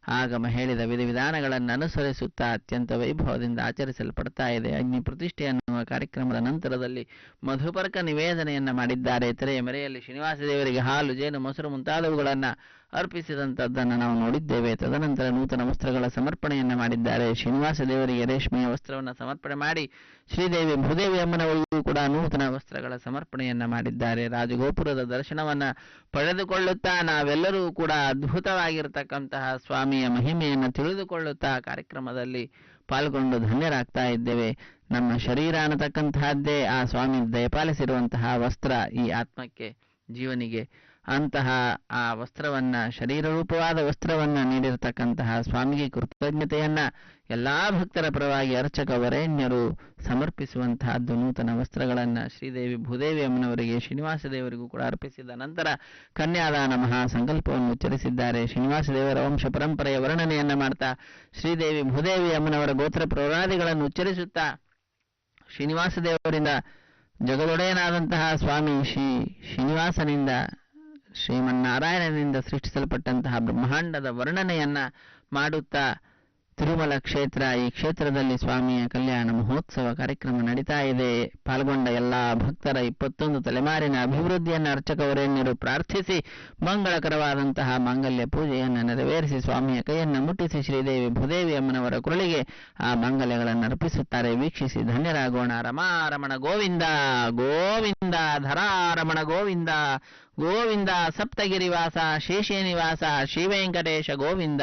ಆಗಮ ಹೇಳಿದ ವಿಧಿವಿಧಾನಗಳನ್ನು ಅನುಸರಿಸುತ್ತಾ ಅತ್ಯಂತ ವೈಭವದಿಂದ ಆಚರಿಸಲ್ಪಡ್ತಾ ಇದೆ. ಅಗ್ನಿ ಪ್ರತಿಷ್ಠೆ ಅನ್ನುವ ಕಾರ್ಯಕ್ರಮದ ನಂತರದಲ್ಲಿ ಮಧುಪರ್ಕ ನಿವೇದನೆಯನ್ನು ಮಾಡಿದ್ದಾರೆ. ತೆರೆಯ ಮೆರೆಯಲ್ಲಿ ಶ್ರೀನಿವಾಸ ದೇವರಿಗೆ ಹಾಲು, ಜೇನು, ಮೊಸರು ಮುಂತಾದವುಗಳನ್ನು ಅರ್ಪಿಸಿದಂಥದ್ದನ್ನು ನಾವು ನೋಡಿದ್ದೇವೆ. ತದನಂತರ ನೂತನ ವಸ್ತ್ರಗಳ ಸಮರ್ಪಣೆಯನ್ನು ಮಾಡಿದ್ದಾರೆ. ಶ್ರೀನಿವಾಸ ದೇವರಿಗೆ ರೇಷ್ಮೆಯ ವಸ್ತ್ರವನ್ನು ಸಮರ್ಪಣೆ ಮಾಡಿ ಶ್ರೀದೇವಿ ಭೂದೇವಿ ಅಮ್ಮನವರಿಗೂ ಕೂಡ ನೂತನ ವಸ್ತ್ರಗಳ ಸಮರ್ಪಣೆಯನ್ನು ಮಾಡಿದ್ದಾರೆ. ರಾಜಗೋಪುರದ ದರ್ಶನವನ್ನು ಪಡೆದುಕೊಳ್ಳುತ್ತಾ ನಾವೆಲ್ಲರೂ ಕೂಡ ಅದ್ಭುತವಾಗಿರತಕ್ಕಂತಹ ಸ್ವಾಮಿಯ ಮಹಿಮೆಯನ್ನು ತಿಳಿದುಕೊಳ್ಳುತ್ತಾ ಕಾರ್ಯಕ್ರಮದಲ್ಲಿ ಪಾಲ್ಗೊಂಡು ಧನ್ಯರಾಗ್ತಾ ಇದ್ದೇವೆ. ನಮ್ಮ ಶರೀರ ಅನ್ನತಕ್ಕಂತಹದ್ದೇ ಆ ಸ್ವಾಮಿ ದಯಪಾಲಿಸಿರುವಂತಹ ವಸ್ತ್ರ ಈ ಆತ್ಮಕ್ಕೆ, ಜೀವನಿಗೆ. ಅಂತಹ ಆ ವಸ್ತ್ರವನ್ನು, ಶರೀರ ರೂಪವಾದ ವಸ್ತ್ರವನ್ನು ನೀಡಿರತಕ್ಕಂತಹ ಸ್ವಾಮಿಗೆ ಕೃತಜ್ಞತೆಯನ್ನ ಎಲ್ಲಾ ಭಕ್ತರ ಪರವಾಗಿ ಅರ್ಚಕ ವರೇಣ್ಯರು ಸಮರ್ಪಿಸುವಂತಹದ್ದು. ನೂತನ ವಸ್ತ್ರಗಳನ್ನು ಶ್ರೀದೇವಿ ಭೂದೇವಿ ಅಮ್ಮನವರಿಗೆ, ಶ್ರೀನಿವಾಸ ದೇವರಿಗೂ ಕೂಡ ಅರ್ಪಿಸಿದ ನಂತರ ಕನ್ಯಾದಾನ ಮಹಾ ಸಂಕಲ್ಪವನ್ನು ಉಚ್ಚರಿಸಿದ್ದಾರೆ. ಶ್ರೀನಿವಾಸ ದೇವರ ವಂಶ ಪರಂಪರೆಯ ವರ್ಣನೆಯನ್ನ ಮಾಡ್ತಾ ಶ್ರೀದೇವಿ ಭೂದೇವಿ ಅಮ್ಮನವರ ಗೋತ್ರ ಪ್ರವರಾದಿಗಳನ್ನು ಉಚ್ಚರಿಸುತ್ತಾ ಶ್ರೀನಿವಾಸ ದೇವರಿಂದ ಜಗದೊಡೆಯನಾದಂತಹ ಸ್ವಾಮಿ ಶ್ರೀನಿವಾಸನಿಂದ, ಶ್ರೀಮನ್ನಾರಾಯಣನಿಂದ ಸೃಷ್ಟಿಸಲ್ಪಟ್ಟಂತಹ ಬ್ರಹ್ಮಾಂಡದ ವರ್ಣನೆಯನ್ನ ಮಾಡುತ್ತಾ ತಿರುಮಲ ಕ್ಷೇತ್ರ, ಈ ಕ್ಷೇತ್ರದಲ್ಲಿ ಸ್ವಾಮಿಯ ಕಲ್ಯಾಣ ಮಹೋತ್ಸವ ಕಾರ್ಯಕ್ರಮ ನಡೀತಾ ಇದೆ. ಪಾಲ್ಗೊಂಡ ಎಲ್ಲ ಭಕ್ತರ 21 ತಲೆಮಾರಿನ ಅಭಿವೃದ್ಧಿಯನ್ನು ಅರ್ಚಕವರೇಣ್ಯರು ಪ್ರಾರ್ಥಿಸಿ ಮಂಗಳಕರವಾದಂತಹ ಮಾಂಗಲ್ಯ ಪೂಜೆಯನ್ನು ನೆರವೇರಿಸಿ ಸ್ವಾಮಿಯ ಕೈಯನ್ನು ಮುಟ್ಟಿಸಿ ಶ್ರೀದೇವಿ ಭೂದೇವಿ ಅಮ್ಮನವರ ಕುರಳಿಗೆ ಆ ಮಾಂಗಲ್ಯಗಳನ್ನು ಅರ್ಪಿಸುತ್ತಾರೆ. ವೀಕ್ಷಿಸಿ ಧನ್ಯರಾಗೋಣ. ರಮಾರಮಣ ಗೋವಿಂದ ಗೋವಿಂದ, ಧರಾರಮಣ ಗೋವಿಂದ ಗೋವಿಂದ, ಸಪ್ತಗಿರಿವಾಸ ಶೇಷೇನಿವಾಸ ಶ್ರೀವೆಂಕಟೇಶ ಗೋವಿಂದ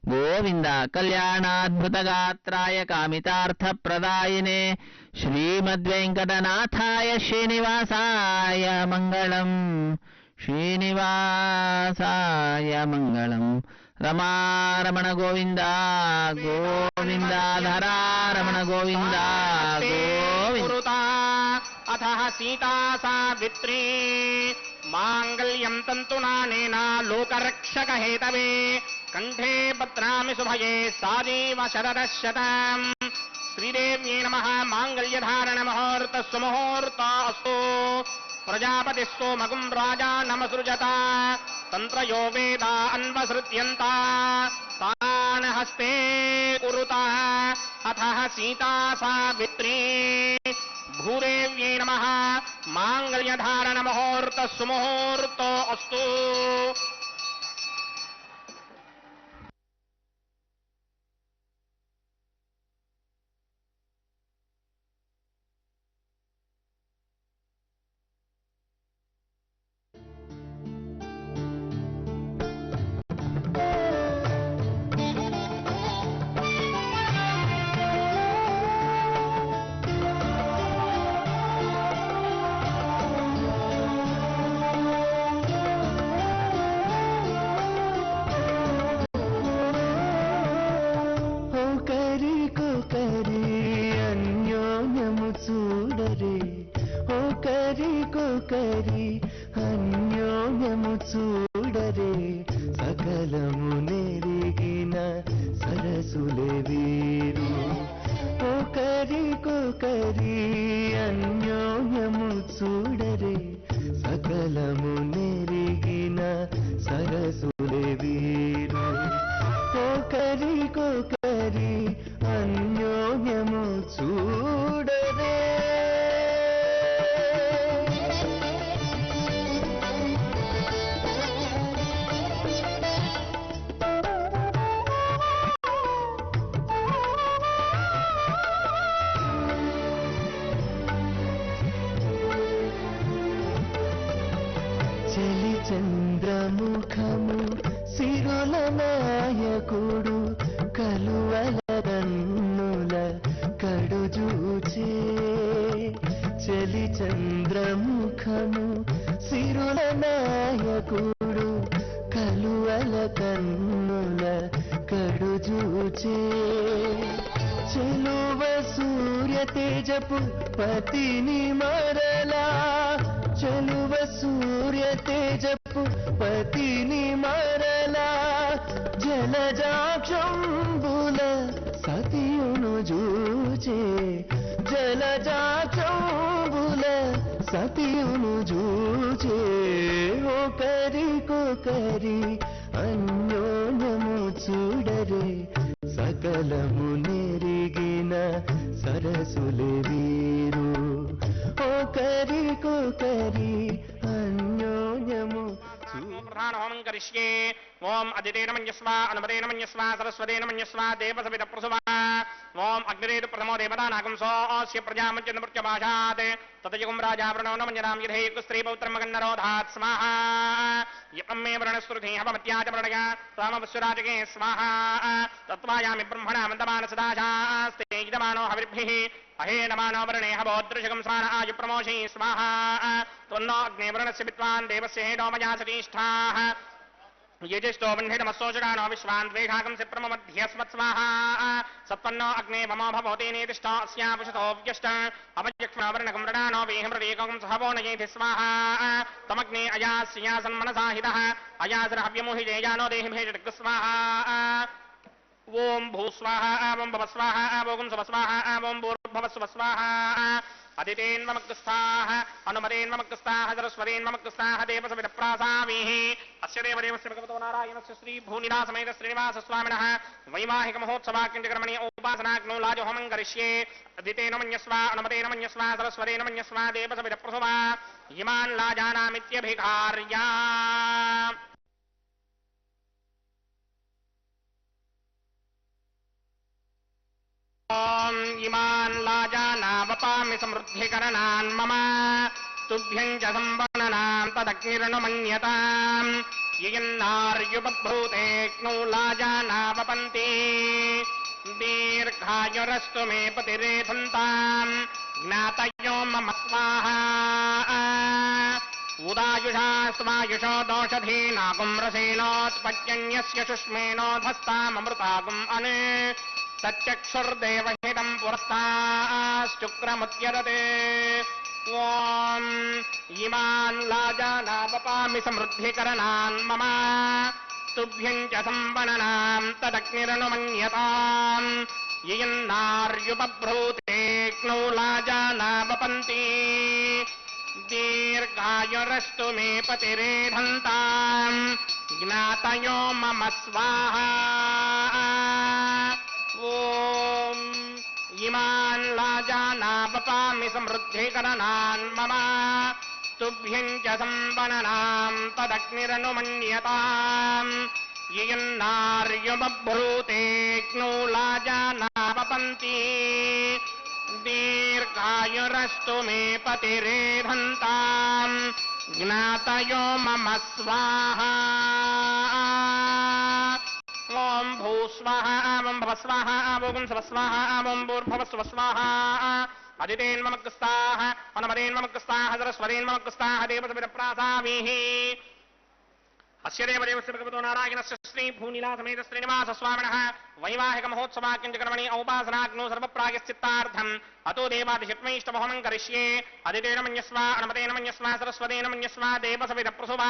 ಗೋವಿಂದ. ಕಲ್ಯಾಣಾದ್ಭುತಗಾತ್ರಾಯ ಕಾಮಿತಾರ್ಥಪ್ರದಾಯಿನೇ ಶ್ರೀಮದ್ವೆಂಕಟನಾಥಾಯ ಶ್ರೀನಿವಾಸಾಯ ಮಂಗಳಂ, ಶ್ರೀನಿವಾಸಾಯ ಮಂಗಳಂ. ರಮಾರಮಣ ಗೋವಿಂದ ಗೋವಿಂದ, ಧರಾರಮಣ ಗೋವಿಂದ ಗೋವಿಂದ. अथः सीता सावित्री माङ्गल्यं तन्तुनानेन लोकरक्षकहेतवे कण्ठे बध्नामि शुभये साजीव शरदशतम्. श्रीदेव्यै नमः. माङ्गल्यधारणमुहूर्तस्व मुहूर्तोऽस्तु. प्रजापतिस्तु मगुं राजा नमसृजत. तन्त्रयो वेदा अन्वसृत्यन्ता तान् हस्ते कुरुतः. अथः सीता सावित्री भूदेव्यै नमः. माङ्गल्यधारणमुहूर्तस्व मुहूर्तोऽस्तु. కరి అన్యోన్యము చూడరే సకలము నెరిగిన సరసులే వీరు. ఒకరికొకరి అన్యోన్యము చూడరే సకలము నెరిగిన సరసులే వీరు. ఒకరికొకరి అన్యోన్యము చూడరే. చంద్రముఖము సిరుల నాయకుడు కలువల కన్నుల కడుజూచే. చలి చంద్రముఖము సిరుల నాయకుడు కలువల కన్నుల కడుజూచే. చెలువ సూర్య తేజపు పతిని మరలా చెలువ సూర్య తేజపు పతిని మరలా జలజాక్షంబుల సతియును జూచే జలజాక్షంబుల సతియును జూచే ఒకరికొకరి అన్యోన్యము చూడరే సకలము నెరిగిన సరసులే వీరు ఒకరికొకరి అన్యోన్యము ప్రధాన హోమం కరిష్యే. ఓం అదితేన మన్యస్వా అనుమతేన మన్యస్వా సరస్వతేన మన్యస్వా దేవసవిత ప్రసువా. ఓం అగ్నిరేతు ప్రథమో దేవతానాగం సోస్య ప్రజామత్యమృత్యభాషాత్ తతయుగం రాజావృణో న మన్యతాం యథేక స్త్రీ పౌత్రం మగన్నరోధాత్ స్వాహా. యం మే వృణస్మృతి హవమత్యాచ వృణయ తామవస్సురాజకే స్వాహా. తత్వాయామి బ్రహ్మణా మందమాన సదాశాస్తే ఇదమానో హవిర్భిః అహేనమానో వరుణే హవోదృశకం స్వాన ఆయు ప్రమోషి స్వాహా. త్వన్నో అగ్నే వరుణస్య విద్వాన్ దేవస్య హేనో మయా సతీష్ఠాః. యజిష్టో వహ్నిడమస్సోషగానో విశ్వాన్ ద్వేషాకం సిప్రమధ్యస్మత్ స్వాహా. సత్పన్నో అగ్నే మమో భవతే నేతిష్టో అస్యాపుషతో వ్యష్ట అవయక్ష్మవర్ణకం మృడానో వేహమృదేకం సహవో నయేతి స్వాహా. తమగ్నే అయాస్యాసన్మనసాహితః అయాసరహవ్యమోహి జేయానో దేహి భేజటక్ స్వాహా. ఓం భూస్వాహ ఓం భవస్వాహ ఓం సవస్వాహ ఓం భూర్భవస్వస్వాహ. అదితేన్మమగ్స్థాః అనుమతేన్మమగ్స్థాః సరస్వతేన్మమగ్స్థాః దేవసవిత ప్రాసామీః. అస్య దేవదేవస్య భగవతో నారాయణస్య శ్రీ భూనిలాసమేత శ్రీనివాస స్వామినః వైవాహిక మహోత్సవాఖ్యం కర్మణి ఉపాసనాగ్నో లాజహోమం కరిష్యే. అదితేన మన్యస్వా అనుమతేన మన్యస్వా సరస్వతేన మన్యస్వా దేవసవిత ప్రసువా. ఇమాన్ లాజానామిత్యభిఘార్యా. ఓం ఇమాన్ లాజానావపామి సమృద్ధికరణాన్ మమ తుభ్యం చ సంవననాం తదగ్నిరనుమన్యతాం. యయన్నార్యుపభూతేక్నౌ లాజానావపంతి దీర్ఘాయురస్తు మే పతిరేధంతాం. జ్ఞాతయో మమ స్వాహా. ఉదాయుషా స్వాయుషో దోషధీనాగుం రసేనోత్పత్యన్యస్య శుష్మేనోధస్తామృతాగుం అనే సత్యక్షుర్దేవహితం పురస్తాశ్చుక్రముచ్యరతే. ఓం ఇమాన్ లాజానావపామి సమృద్ధికరణాన్ మమ తుభ్యం చ సంవననాం తదగ్నిరనుమన్యతాం. యయన్నార్యుపభ్రూతేక్నౌ లాజానావపంతి దీర్ఘాయురస్తు మే పతిరేధంతాం. జ్ఞాతయో మమ స్వాహా. ఓం ఇమాన్ లాజానావపామి సమృద్ధికరణాన్ మమ తుభ్యం చ సంవననాం తదగ్నిరనుమన్యతాం. యయన్నార్యుపభ్రూతేక్నౌ లాజానావపంతి దీర్ఘాయురస్తు మే పతిరేధంతాం. జ్ఞాతయో మమ స్వాహా. ఓం భూస్వాహ ఓం భవస్వాహ ఓం సవస్వాహ ఓం భూర్భవస్వస్వాహ. అదితేన్మమగ్స్థాః అనుమతేన్మమగ్స్థాః సరస్వతేన్మమగ్స్థాః దేవసవిత ప్రాసామీః. అస్య దేవదేవస్య భగవతో నారాయణస్య శ్రీ భూనిలాసమేత శ్రీనివాస స్వామినః వైవాహిక మహోత్సవాఖ్యం కర్మణి ఔపాసనాగ్నో సర్వప్రాయశ్చిత్తార్థం. అతో దేవాదిషట్మైష్టమహోమం కరిష్యే. అదితేన మన్యస్వా అనుమతేన మన్యస్వా సరస్వతేన మన్యస్వా దేవసవిత ప్రసువా.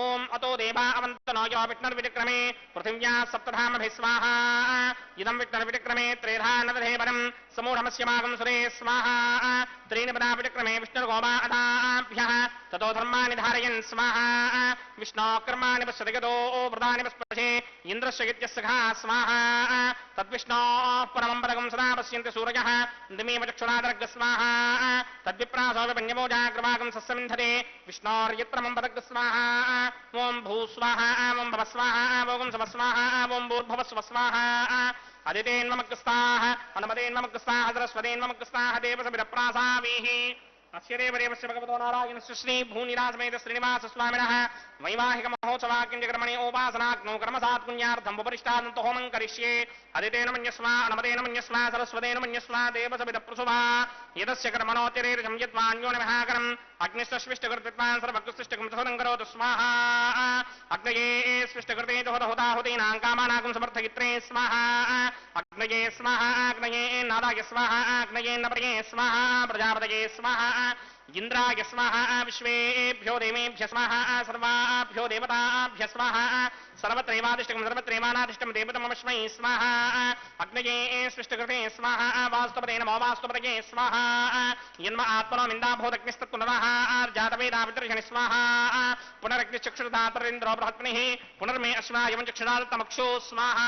ఓం అతో దేవా అవంతనో యో విష్ణుర్విచక్రమే పృథివ్యా సప్తధామభిः స్వాహా. ఇదం విష్ణుర్విచక్రమే త్రేధా నవధేవరం సమూఢమస్యమాగం సురే స్వాహా. త్రీణి పదా విచక్రమే విష్ణుర్గోపాదాభ్యः తతో ధర్మాణి ధారయన్ స్వాహా. విష్ణోకర్మాణి పశ్యతి గతో వృతాని పస్పశే ఇంద్రస్య ఇత్యస్సఖా స్వాహా. తద్విష్ణోః పరమం పదకం సదా పశ్యంతి సూరయः దిమేవ చక్షురాదర్గ స్వాహా. తద్విప్రాసో విపన్యమోజాగ్రవాగం సస్సమింధతే విష్ణోర్యత్రమం పదగ్గ స్వాహా. ఓం భూస్వాహ ఓం భవస్వాహ ఓం సవస్వాహ ఓం భూర్భవస్వస్వాహ. అదితేన్మమగ్స్థాః అనుమతేన్మమగ్స్థాః సరస్వతేన్మమగ్స్థాః దేవసవిత ప్రాసామీః. అస్య దేవదేవస్య భగవతో నారాయణస్య శ్రీ భూనిలాసమేత శ్రీనివాస స్వామినః వైవాహిక మహోత్సవాఖ్యం కర్మణి ఉపాసనాగ్నో కర్మసాత్ పుణ్యార్థం ఉపరిష్టాదంతో హోమం కరిష్యే. అదితేన మన్యస్వా అనుమతేన మన్యస్వా సరస్వతేన మన్యస్వా దేవసవిత ప్రసువా. యదస్య కర్మణోతిరేరిజం యద్వాన్యోనిమహాకరం అగ్నిస్వష్విష్టకృత్వాన్ సర్వకృష్టిష్టకం సహృదం కరోతు స్వాహా. అగ్నయే స్విష్టకృతే హుతాహుతీనాం కామానాగం సమర్థయిత్రే స్వాహా. అగ్నయే స్వాహా. అగ్నయే నాదాయ స్వాహా. అగ్నయే నపరయే స్వాహా. ప్రజాపతయే స్వాహా. ఇంద్రాయ స్వాహ విశ్వేభ్యో దేవేభ్య స్వాహ సర్వాభ్యో దేవతాభ్య స్వాహ సర్వత్రైవాదిష్టకం సర్వత్రైవానాదిష్టం దేవతమస్మై స్వాహ అగ్నయే సృష్టికృతే స్వాహ వాస్తుపదే నమో వాస్తుపదయే స్వాహ యన్మ ఆత్మనో నిందాభూతగ్నిస్తత్పునరః జాతవేదా విదర్శని స్వాహ పునరగ్నిశ్చక్షుర్ధాతరేంద్రో బృహత్మనిః పునర్మే అశ్వాయం చక్షురాదత్తమక్షో స్వాహ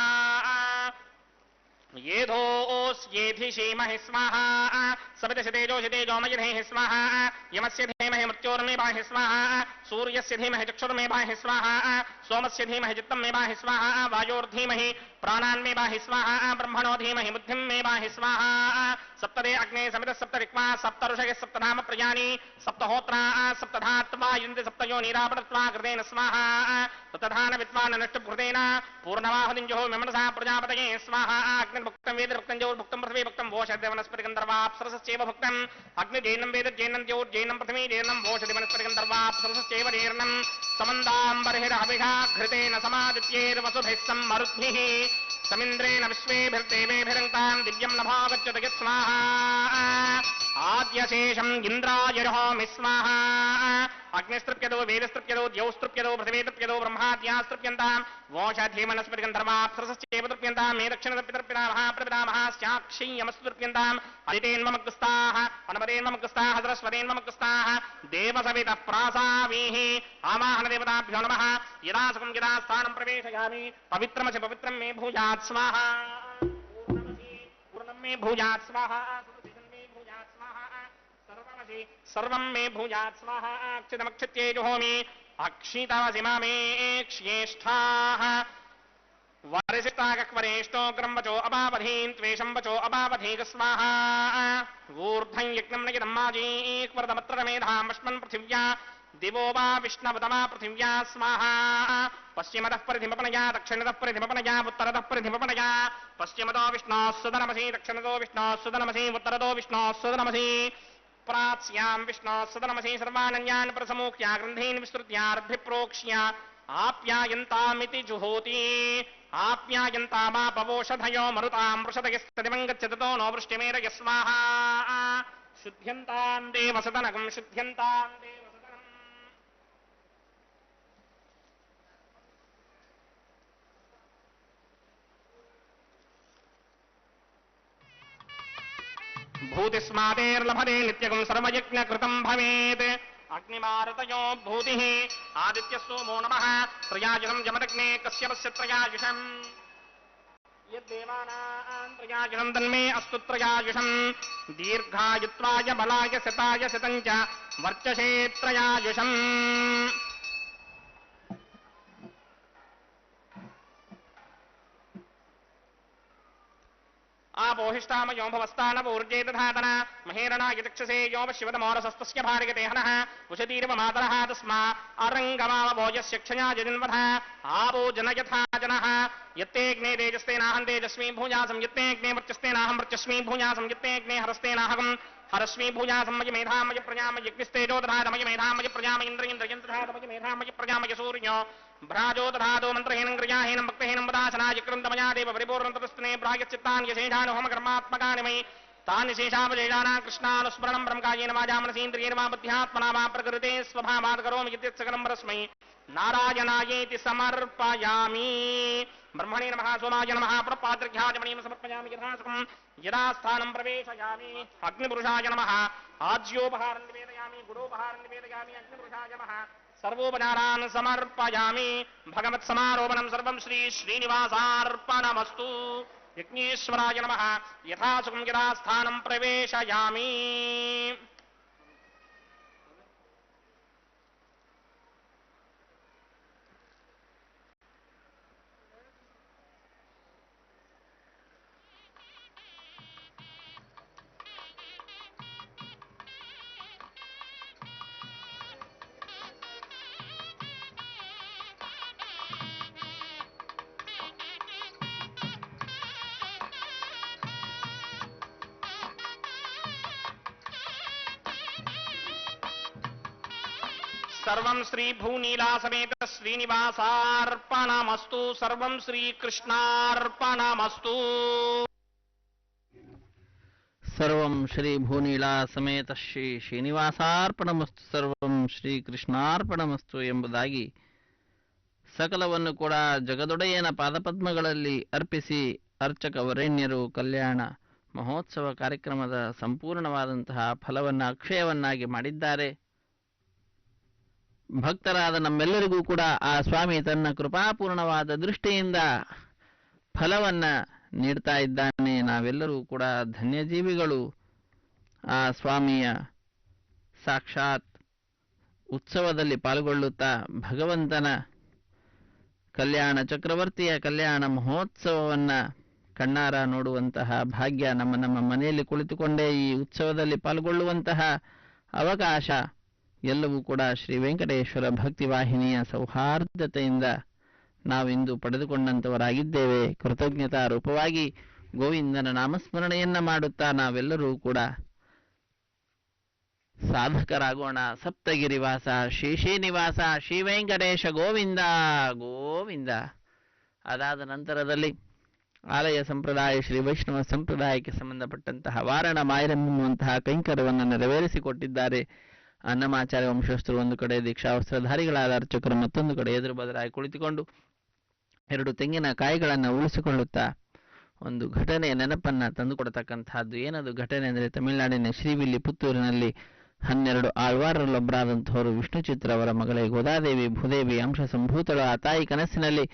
येधोऽस्येधिषीमहि स्वाहा सवितस्य तेजोषि तेजोमयिधेः स्वाहा यमस्य धीमहि मृत्योर्मे बाहि स्वाहा सूर्यस्य धीमहि चक्षुर्मे बाहि स्वाहा सोमस्य धीमहि चित्तं मे बाहि स्वाहा वायोर्धीमहि प्राणान्मे बाहि स्वाहा ब्रह्मणो धीमहि बुद्धिं मे बाहि स्वाहा सप्तदे अग्ने समितः सप्तरिक्मा सप्तऋषयः सप्तधाम प्रजानि सप्तहोत्रा सप्तधात्वा इन्द्र सप्तयो नीरापणत्वा कृतेन स्वाहा ततधान विद्वान् नष्टभृतेन पूर्णमाहुतिं जुहो विमनसा प्रजापतये स्वाहा अग्निर्भुक्तं वेदभुक्तं ज्योर्भुक्तं पृथ्वी भुक्तं वोषद्वनस्पतिगन्धर्वाप्सरसश्चैव भुक्तम् अग्निजैनं वेदजैनं ज्योर्जैनं पृथ्वी जैनं वोषदिवनस्पतिगन्धर्वाप्सरसश्चैव जैर्नं समन्दाम्बर्हिरभिषा घृतेन समादित्यैर्वसुभिः सम्मरुद्भिः समिन्द्रेण विश्वेभिर्देवेभिरङ्कां दिव्यं नभागच्छत यत्स्वाहा आद्यशेषम् इन्द्रायर्होमि स्वाहा अग्निस्तृप्यतो वेदस्तृप्यतो द्यौस्तृप्यतो पृथिवीतृप्यतो ब्रह्माद्यास्तृप्यन्तां वोषधीमनस्पतिगन्धर्वाप्सरसश्चैव तृप्यन्तां मे दक्षिणतर्पितर्पितामः प्रपितामहाश्चाक्षीयमस्तु हरितेन्ममग्रस्ताः हनुमतेन्ममग्रस्ताः सरस्वतेन्ममग्रस्ताः देवसवितः प्रासावीः आवाहनदेवताभ्यो नमः यदा सुखं यदा स्थानं प्रवेशयामि पवित्रमसि पवित्रं मे भूयात् स्वाहा पूर्णं मे भूयात् स्वाहा मे भूयात् स्वाहा सर्वमसि सर्वं मे भूयात् स्वाहा अक्षितमक्षित्ये जुहोमि अक्षितासि मामे क्ष्येष्ठाः वरिष्ठाकक्वरेष्ठो ग्रम्वचो अपावधीन् त्वेषं वचो अपावधीक स्वाहा ऊर्ध्वं यज्ञं नयनं माजीक्वरदमत्रमेधामश्मन् पृथिव्या दिवो वा विष्णवतमा पृथिव्या स्वाहा पश्चिमतः परिधिमपनया दक्षिणतः परिधिमपनया उत्तरतः परिधिमपनया पश्चिमतो विष्णोः सुदनमसि दक्षिणतो विष्णोः सुदनमसि उत्तरतो विष्णोः सुदनमसि प्राच्यां विष्णोः सुदनमसि सर्वानन्यान् प्रसमूख्या ग्रन्थीन् विस्तृत्यार्भिप्रोक्ष्य आप्यायन्तामिति जुहोति आप्यायन्तामापवोषधयो मरुतां वृषदयस्तदिवं गच्छतो नो वृष्टिमेरय स्वाहा शुद्ध्यन्तां देवसदनकं शुद्ध्यन्तां देवसदनम् भूतिस्मातेर्लभते नित्यकं सर्वयज्ञकृतं भवेत् अग्निमारुतयो भूतिः आदित्यसोमो नमः त्रयाजुषं जमदग्ने कश्यपस्य त्रयाजुषम् यद्देवानां त्रयाजुषं तन्मे अस्तु त्रयाजुषं दीर्घायुत्वाय बलाय शताय शतं च वर्चसे त्रयाजुषम् आपोहिष्टामयो भवस्तानपूर्जे दधातन महेरणाय चक्षसे यो शिवतमोरसस्तस्य भार्यते हनः उषतीर्व मातरः तस्मा अरङ्गमावभोजस्य क्षया जजिन्वधः आपो जन यथा जनः यत्तेऽग्ने तेजस्तेनाहं तेजस्वी भूयासं यत्तेऽग्ने वर्चस्तेनाहं वर्चस्वी भूयासं यत्तेऽग्ने हरस्तेनाहं हरस्वी भूयासं मयि मेधामय प्रजामय यज्ञस्तेजो दधातमय मेधामय प्रजामय इन्द्रयन्द्रयन्द्रधातमय मेधामय प्रजामय सूर्यो भ्राजो दधातो मन्त्रहीनं क्रियाहीनं भक्तहीनं वदासनाय क्रन्दमया देव परिपूर्णं ततस्तने प्रायश्चित्तानि यशेषानुहोम कर्मात्मकानि मयि तानि शेषावशेषाणां कृष्णानुस्मरणं ब्रह्मकायेन वाचा मनसीन्द्रियेण वा बुद्ध्यात्मना वा प्रकृते स्वभावात् करोमि यद्यत्सकलं परस्मै नारायणायेति समर्पयामि ब्रह्मणे नमः सोमाय नमः प्रपात्रघ्याजमणीं समर्पयामि यथासुखं यदा स्थानं प्रवेशयामि अग्निपुरुषाय नमः आज्योपहारं निवेदयामि गुडोपहारं निवेदयामि अग्निपुरुषाय नमः सर्वोपचारान् समर्पयामि भगवत्समारोपणं सर्वं श्री श्रीनिवासार्पणमस्तु यज्ञेश्वराय नमः यथासुखं यदा स्थानं प्रवेशयामि सर्वं श्री भूनीला समेत श्रीनिवासार्पणमस्तु सर्वं श्रीकृष्णार्पणमस्तु ಸರ್ವಂ ಶ್ರೀ ಭೂನೀಳಾ ಸಮೇತ ಶ್ರೀ ಶ್ರೀನಿವಾಸಾರ್ಪಣಮಸ್ತು, ಸರ್ವಂ ಶ್ರೀ ಕೃಷ್ಣಾರ್ಪಣಮಸ್ತು ಎಂಬುದಾಗಿ ಸಕಲವನ್ನು ಕೂಡ ಜಗದೊಡೆಯನ ಪಾದಪದ್ಮಗಳಲ್ಲಿ ಅರ್ಪಿಸಿ ಅರ್ಚಕ ವರೇಣ್ಯರು ಕಲ್ಯಾಣ ಮಹೋತ್ಸವ ಕಾರ್ಯಕ್ರಮದ ಸಂಪೂರ್ಣವಾದಂತಹ ಫಲವನ್ನು ಅಕ್ಷಯವನ್ನಾಗಿ ಮಾಡಿದ್ದಾರೆ. ಭಕ್ತರಾದ ನಮ್ಮೆಲ್ಲರಿಗೂ ಕೂಡ ಆ ಸ್ವಾಮಿ ತನ್ನ ಕೃಪಾಪೂರ್ಣವಾದ ದೃಷ್ಟಿಯಿಂದ ಫಲವನ್ನು ನೀಡ್ತಾ ಇದ್ದಾನೆ. ನಾವೆಲ್ಲರೂ ಕೂಡ ಧನ್ಯಜೀವಿಗಳು. ಆ ಸ್ವಾಮಿಯ ಸಾಕ್ಷಾತ್ ಉತ್ಸವದಲ್ಲಿ ಪಾಲ್ಗೊಳ್ಳುತ್ತಾ ಭಗವಂತನ ಕಲ್ಯಾಣ ಚಕ್ರವರ್ತಿಯ ಕಲ್ಯಾಣ ಮಹೋತ್ಸವವನ್ನು ಕಣ್ಣಾರ ನೋಡುವಂತಹ ಭಾಗ್ಯ, ನಮ್ಮ ನಮ್ಮ ಮನೆಯಲ್ಲಿ ಕುಳಿತುಕೊಂಡೇ ಈ ಉತ್ಸವದಲ್ಲಿ ಪಾಲ್ಗೊಳ್ಳುವಂತಹ ಅವಕಾಶ ಎಲ್ಲವೂ ಕೂಡ ಶ್ರೀ ವೆಂಕಟೇಶ್ವರ ಭಕ್ತಿವಾಹಿನಿಯ ಸೌಹಾರ್ದತೆಯಿಂದ ನಾವಿಂದು ಪಡೆದುಕೊಂಡಂಥವರಾಗಿದ್ದೇವೆ. ಕೃತಜ್ಞತಾ ರೂಪವಾಗಿ ಗೋವಿಂದನ ನಾಮಸ್ಮರಣೆಯನ್ನ ಮಾಡುತ್ತಾ ನಾವೆಲ್ಲರೂ ಕೂಡ ಸಾಧಕರಾಗೋಣ. ಸಪ್ತಗಿರಿವಾಸ ಶ್ರೀ ಶ್ರೀನಿವಾಸ ಶ್ರೀ ವೆಂಕಟೇಶ ಗೋವಿಂದ ಗೋವಿಂದ. ಅದಾದ ನಂತರದಲ್ಲಿ ಆಲಯ ಸಂಪ್ರದಾಯ ಶ್ರೀ ವೈಷ್ಣವ ಸಂಪ್ರದಾಯಕ್ಕೆ ಸಂಬಂಧಪಟ್ಟಂತಹ ವಾರಣ ಮಾಯರಂ ಎನ್ನುವಂತಹ ಕೈಂಕರ್ಯವನ್ನು ನೆರವೇರಿಸಿಕೊಟ್ಟಿದ್ದಾರೆ. ಅನ್ನಮಾಚಾರ್ಯ ವಂಶಸ್ಥರು ಒಂದು ಕಡೆ, ದೀಕ್ಷಾವಸ್ತ್ರಧಾರಿಗಳಾದ ಅರ್ಚಕರು ಮತ್ತೊಂದು ಕಡೆ ಎದುರು ಬದಲಾಗಿ ಕುಳಿತುಕೊಂಡು 2 ತೆಂಗಿನ ಕಾಯಿಗಳನ್ನು ಉಳಿಸಿಕೊಳ್ಳುತ್ತಾ ಒಂದು ಘಟನೆಯ ನೆನಪನ್ನು ತಂದುಕೊಡತಕ್ಕಂತಹದ್ದು. ಏನದು ಘಟನೆ ಅಂದರೆ, ತಮಿಳುನಾಡಿನ ಶ್ರೀವಿಲ್ಲಿ ಪುತ್ತೂರಿನಲ್ಲಿ 12 ಆಳ್ವಾರರಲ್ಲೊಬ್ಬರಾದಂಥವರು ವಿಷ್ಣು ಚಿತ್ರ ಅವರ ಮಗಳೇ ಗೋದಾದೇವಿ ಭೂದೇವಿ ಅಂಶ ಸಂಭೂತಳು. ಆ ತಾಯಿ ಕನಸಿನಲ್ಲಿ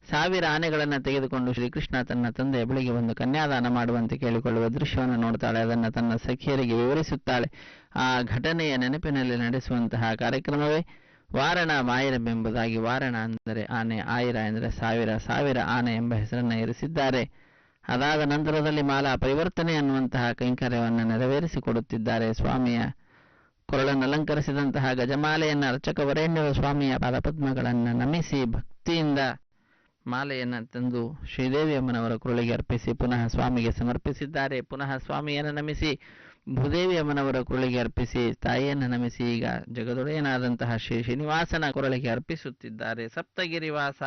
1000 ಆನೆಗಳನ್ನು ತೆಗೆದುಕೊಂಡು ಶ್ರೀಕೃಷ್ಣ ತನ್ನ ತಂದೆಯ ಬಳಿಗೆ ಒಂದು ಕನ್ಯಾದಾನ ಮಾಡುವಂತೆ ಕೇಳಿಕೊಳ್ಳುವ ದೃಶ್ಯವನ್ನು ನೋಡ್ತಾಳೆ. ಅದನ್ನು ತನ್ನ ಸಖಿಯರಿಗೆ ವಿವರಿಸುತ್ತಾಳೆ. ಆ ಘಟನೆಯ ನೆನಪಿನಲ್ಲಿ ನಡೆಸುವಂತಹ ಕಾರ್ಯಕ್ರಮವೇ ವಾರಣ ಮಾಯರಂ ಎಂಬುದಾಗಿ. ವಾರಣ ಅಂದರೆ ಆನೆ, ಆಯಿರ ಎಂದರೆ 1000 ಆನೆ ಎಂಬ ಹೆಸರನ್ನು ಇರಿಸಿದ್ದಾರೆ. ಅದಾದ ನಂತರದಲ್ಲಿ ಮಾಲಾ ಪರಿವರ್ತನೆ ಅನ್ನುವಂತಹ ಕೈಂಕರ್ಯವನ್ನು ನೆರವೇರಿಸಿಕೊಡುತ್ತಿದ್ದಾರೆ. ಸ್ವಾಮಿಯ ಕೊರಳನ್ನು ಅಲಂಕರಿಸಿದಂತಹ ಗಜಮಾಲೆಯನ್ನು ಅರ್ಚಕ ವರೇಣ್ಯರು ಸ್ವಾಮಿಯ ಪಾದಪದ್ಮಗಳನ್ನು ನಮಿಸಿ ಭಕ್ತಿಯಿಂದ ಮಾಲೆಯನ್ನು ತಂದು ಶ್ರೀದೇವಿ ಅಮ್ಮನವರ ಕುರಳಿಗೆ ಅರ್ಪಿಸಿ ಪುನಃ ಸ್ವಾಮಿಗೆ ಸಮರ್ಪಿಸಿದ್ದಾರೆ. ಪುನಃ ಸ್ವಾಮಿಯನ್ನು ನಮಿಸಿ ಭೂದೇವಿ ಅಮ್ಮನವರ ಕುರಳಿಗೆ ಅರ್ಪಿಸಿ ತಾಯಿಯನ್ನು ನಮಿಸಿ ಈಗ ಜಗದೊಡೆಯನಾದಂತಹ ಶ್ರೀ ಶ್ರೀನಿವಾಸನ ಕುರಳಿಗೆ ಅರ್ಪಿಸುತ್ತಿದ್ದಾರೆ. ಸಪ್ತಗಿರಿವಾಸ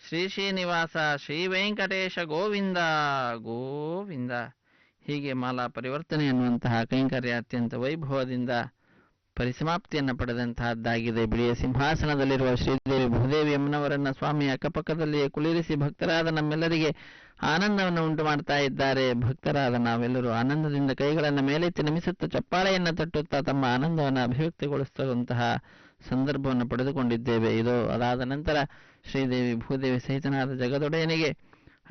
ಶ್ರೀ ಶ್ರೀನಿವಾಸ ಶ್ರೀ ವೆಂಕಟೇಶ ಗೋವಿಂದ ಗೋವಿಂದ. ಹೀಗೆ ಮಾಲಾ ಪರಿವರ್ತನೆ ಎನ್ನುವಂತಹ ಕೈಂಕರ್ಯ ಅತ್ಯಂತ ವೈಭವದಿಂದ ಪರಿಸಮಾಪ್ತಿಯನ್ನು ಪಡೆದಂತಹದ್ದಾಗಿದೆ. ಬಿಳಿಯ ಸಿಂಹಾಸನದಲ್ಲಿರುವ ಶ್ರೀದೇವಿ ಭೂದೇವಿ ಅಮ್ಮನವರನ್ನ ಸ್ವಾಮಿಯ ಅಕ್ಕಪಕ್ಕದಲ್ಲಿಯೇ ಕುಳ್ಳಿರಿಸಿ ಭಕ್ತರಾದ ನಮ್ಮೆಲ್ಲರಿಗೆ ಆನಂದವನ್ನು ಉಂಟು ಮಾಡ್ತಾ ಇದ್ದಾರೆ. ಭಕ್ತರಾದ ನಾವೆಲ್ಲರೂ ಆನಂದದಿಂದ ಕೈಗಳನ್ನು ಮೇಲೆತ್ತಿ ನಮಿಸುತ್ತಾ ಚಪ್ಪಾಳೆಯನ್ನು ತಟ್ಟುತ್ತಾ ತಮ್ಮ ಆನಂದವನ್ನು ಅಭಿವ್ಯಕ್ತಿಗೊಳಿಸುವಂತಹ ಸಂದರ್ಭವನ್ನು ಪಡೆದುಕೊಂಡಿದ್ದೇವೆ. ಇದು ಅದಾದ ನಂತರ ಶ್ರೀದೇವಿ ಭೂದೇವಿ ಸಹಿತನಾದ ಜಗದೊಡೆಯನಿಗೆ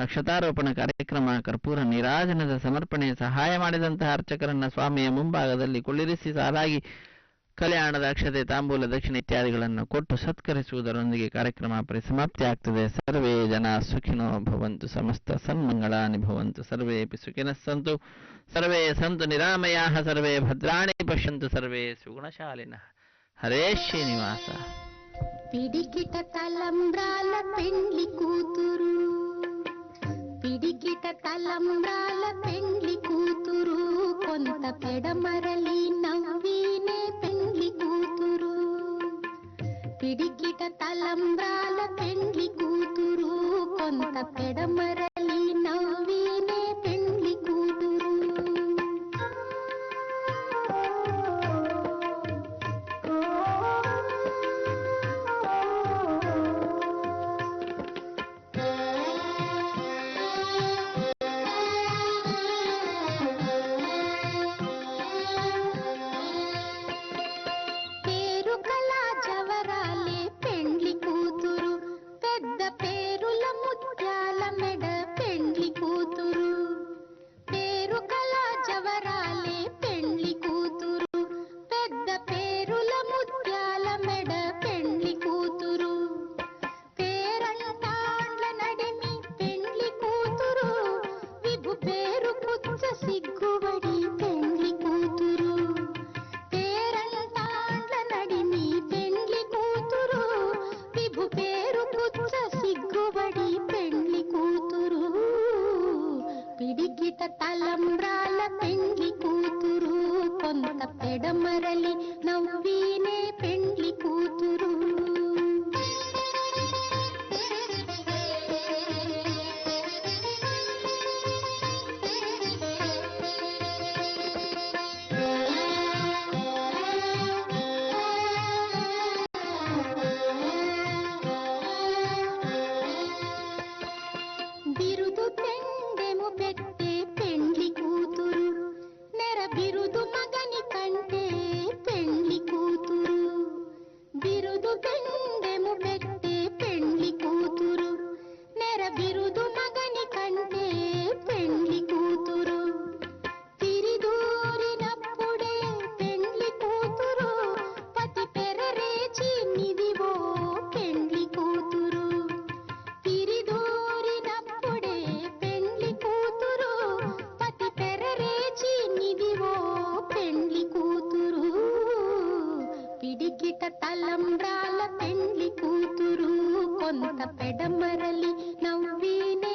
ಅಕ್ಷತಾರೋಪಣ ಕಾರ್ಯಕ್ರಮ, ಕರ್ಪೂರ ನೀರಾಜನದ ಸಮರ್ಪಣೆ, ಸಹಾಯ ಮಾಡಿದಂತಹ ಅರ್ಚಕರನ್ನ ಸ್ವಾಮಿಯ ಮುಂಭಾಗದಲ್ಲಿ ಕುಳ್ಳಿರಿಸಿ ಸಾಲಾಗಿ ಕಲ್ಯಾಣದ ಅಕ್ಷತೆ, ತಾಂಬೂಲ, ದಕ್ಷಿಣ ಇತ್ಯಾದಿಗಳನ್ನು ಕೊಟ್ಟು ಸತ್ಕರಿಸುವುದರೊಂದಿಗೆ ಕಾರ್ಯಕ್ರಮ ಪರಿಸಮಾಪ್ತಿ ಆಗ್ತದೆ. ಸರ್ವೇ ಜನ ಸುಖಿನೋ ಭವಂತು, ಸಮಸ್ತ ಸನ್ಮಂಗಳಾನಿ ಭವಂತು, ಸರ್ವೇಪಿ ಸುಖಿನಃ ಸಂತು, ಸರ್ವೇ ಸಂತು ನಿರಾಮಯಾಃ, ಸರ್ವೇ ಭದ್ರಾಣಿ ಪಶ್ಯಂತು, ಸರ್ವೇ ಸುಗುಣಶಾಲಿನಃ. హరే శ్రీనివాస. పిడికిట తలంబ్రాల పెండ్లి కూతురు, పిడికిట తలంబ్రాల పెండ్లి కూతురు, కొంత పెడమరలి నవ్వినే పెండ్లి కూతురు. పిడికిట తలంబ్రాల పెండ్లి కూతురు, కొంత పెడమరలి నవ్వినే పెండ్లి కూతురు. ముత్యాల మెడ బిరుదు పెండెము పెట్టే పెండ్లి కూతురు నెర బిరుదు మగని కంటే పెండ్లి కూతురు తిరిదూరినప్పుడే పెండ్లి కూతురు పతి పెరరేచి నిదివో పెండ్లి కూతురు తిరిదూరినప్పుడే పెండ్లి కూతురు పతి పెరరేచి నిదివో పెండ్లి కూతురు పిడికిట తలంబ్రాల పెండ్లి కూతురు కొంత పెడమరలి నవ్వినే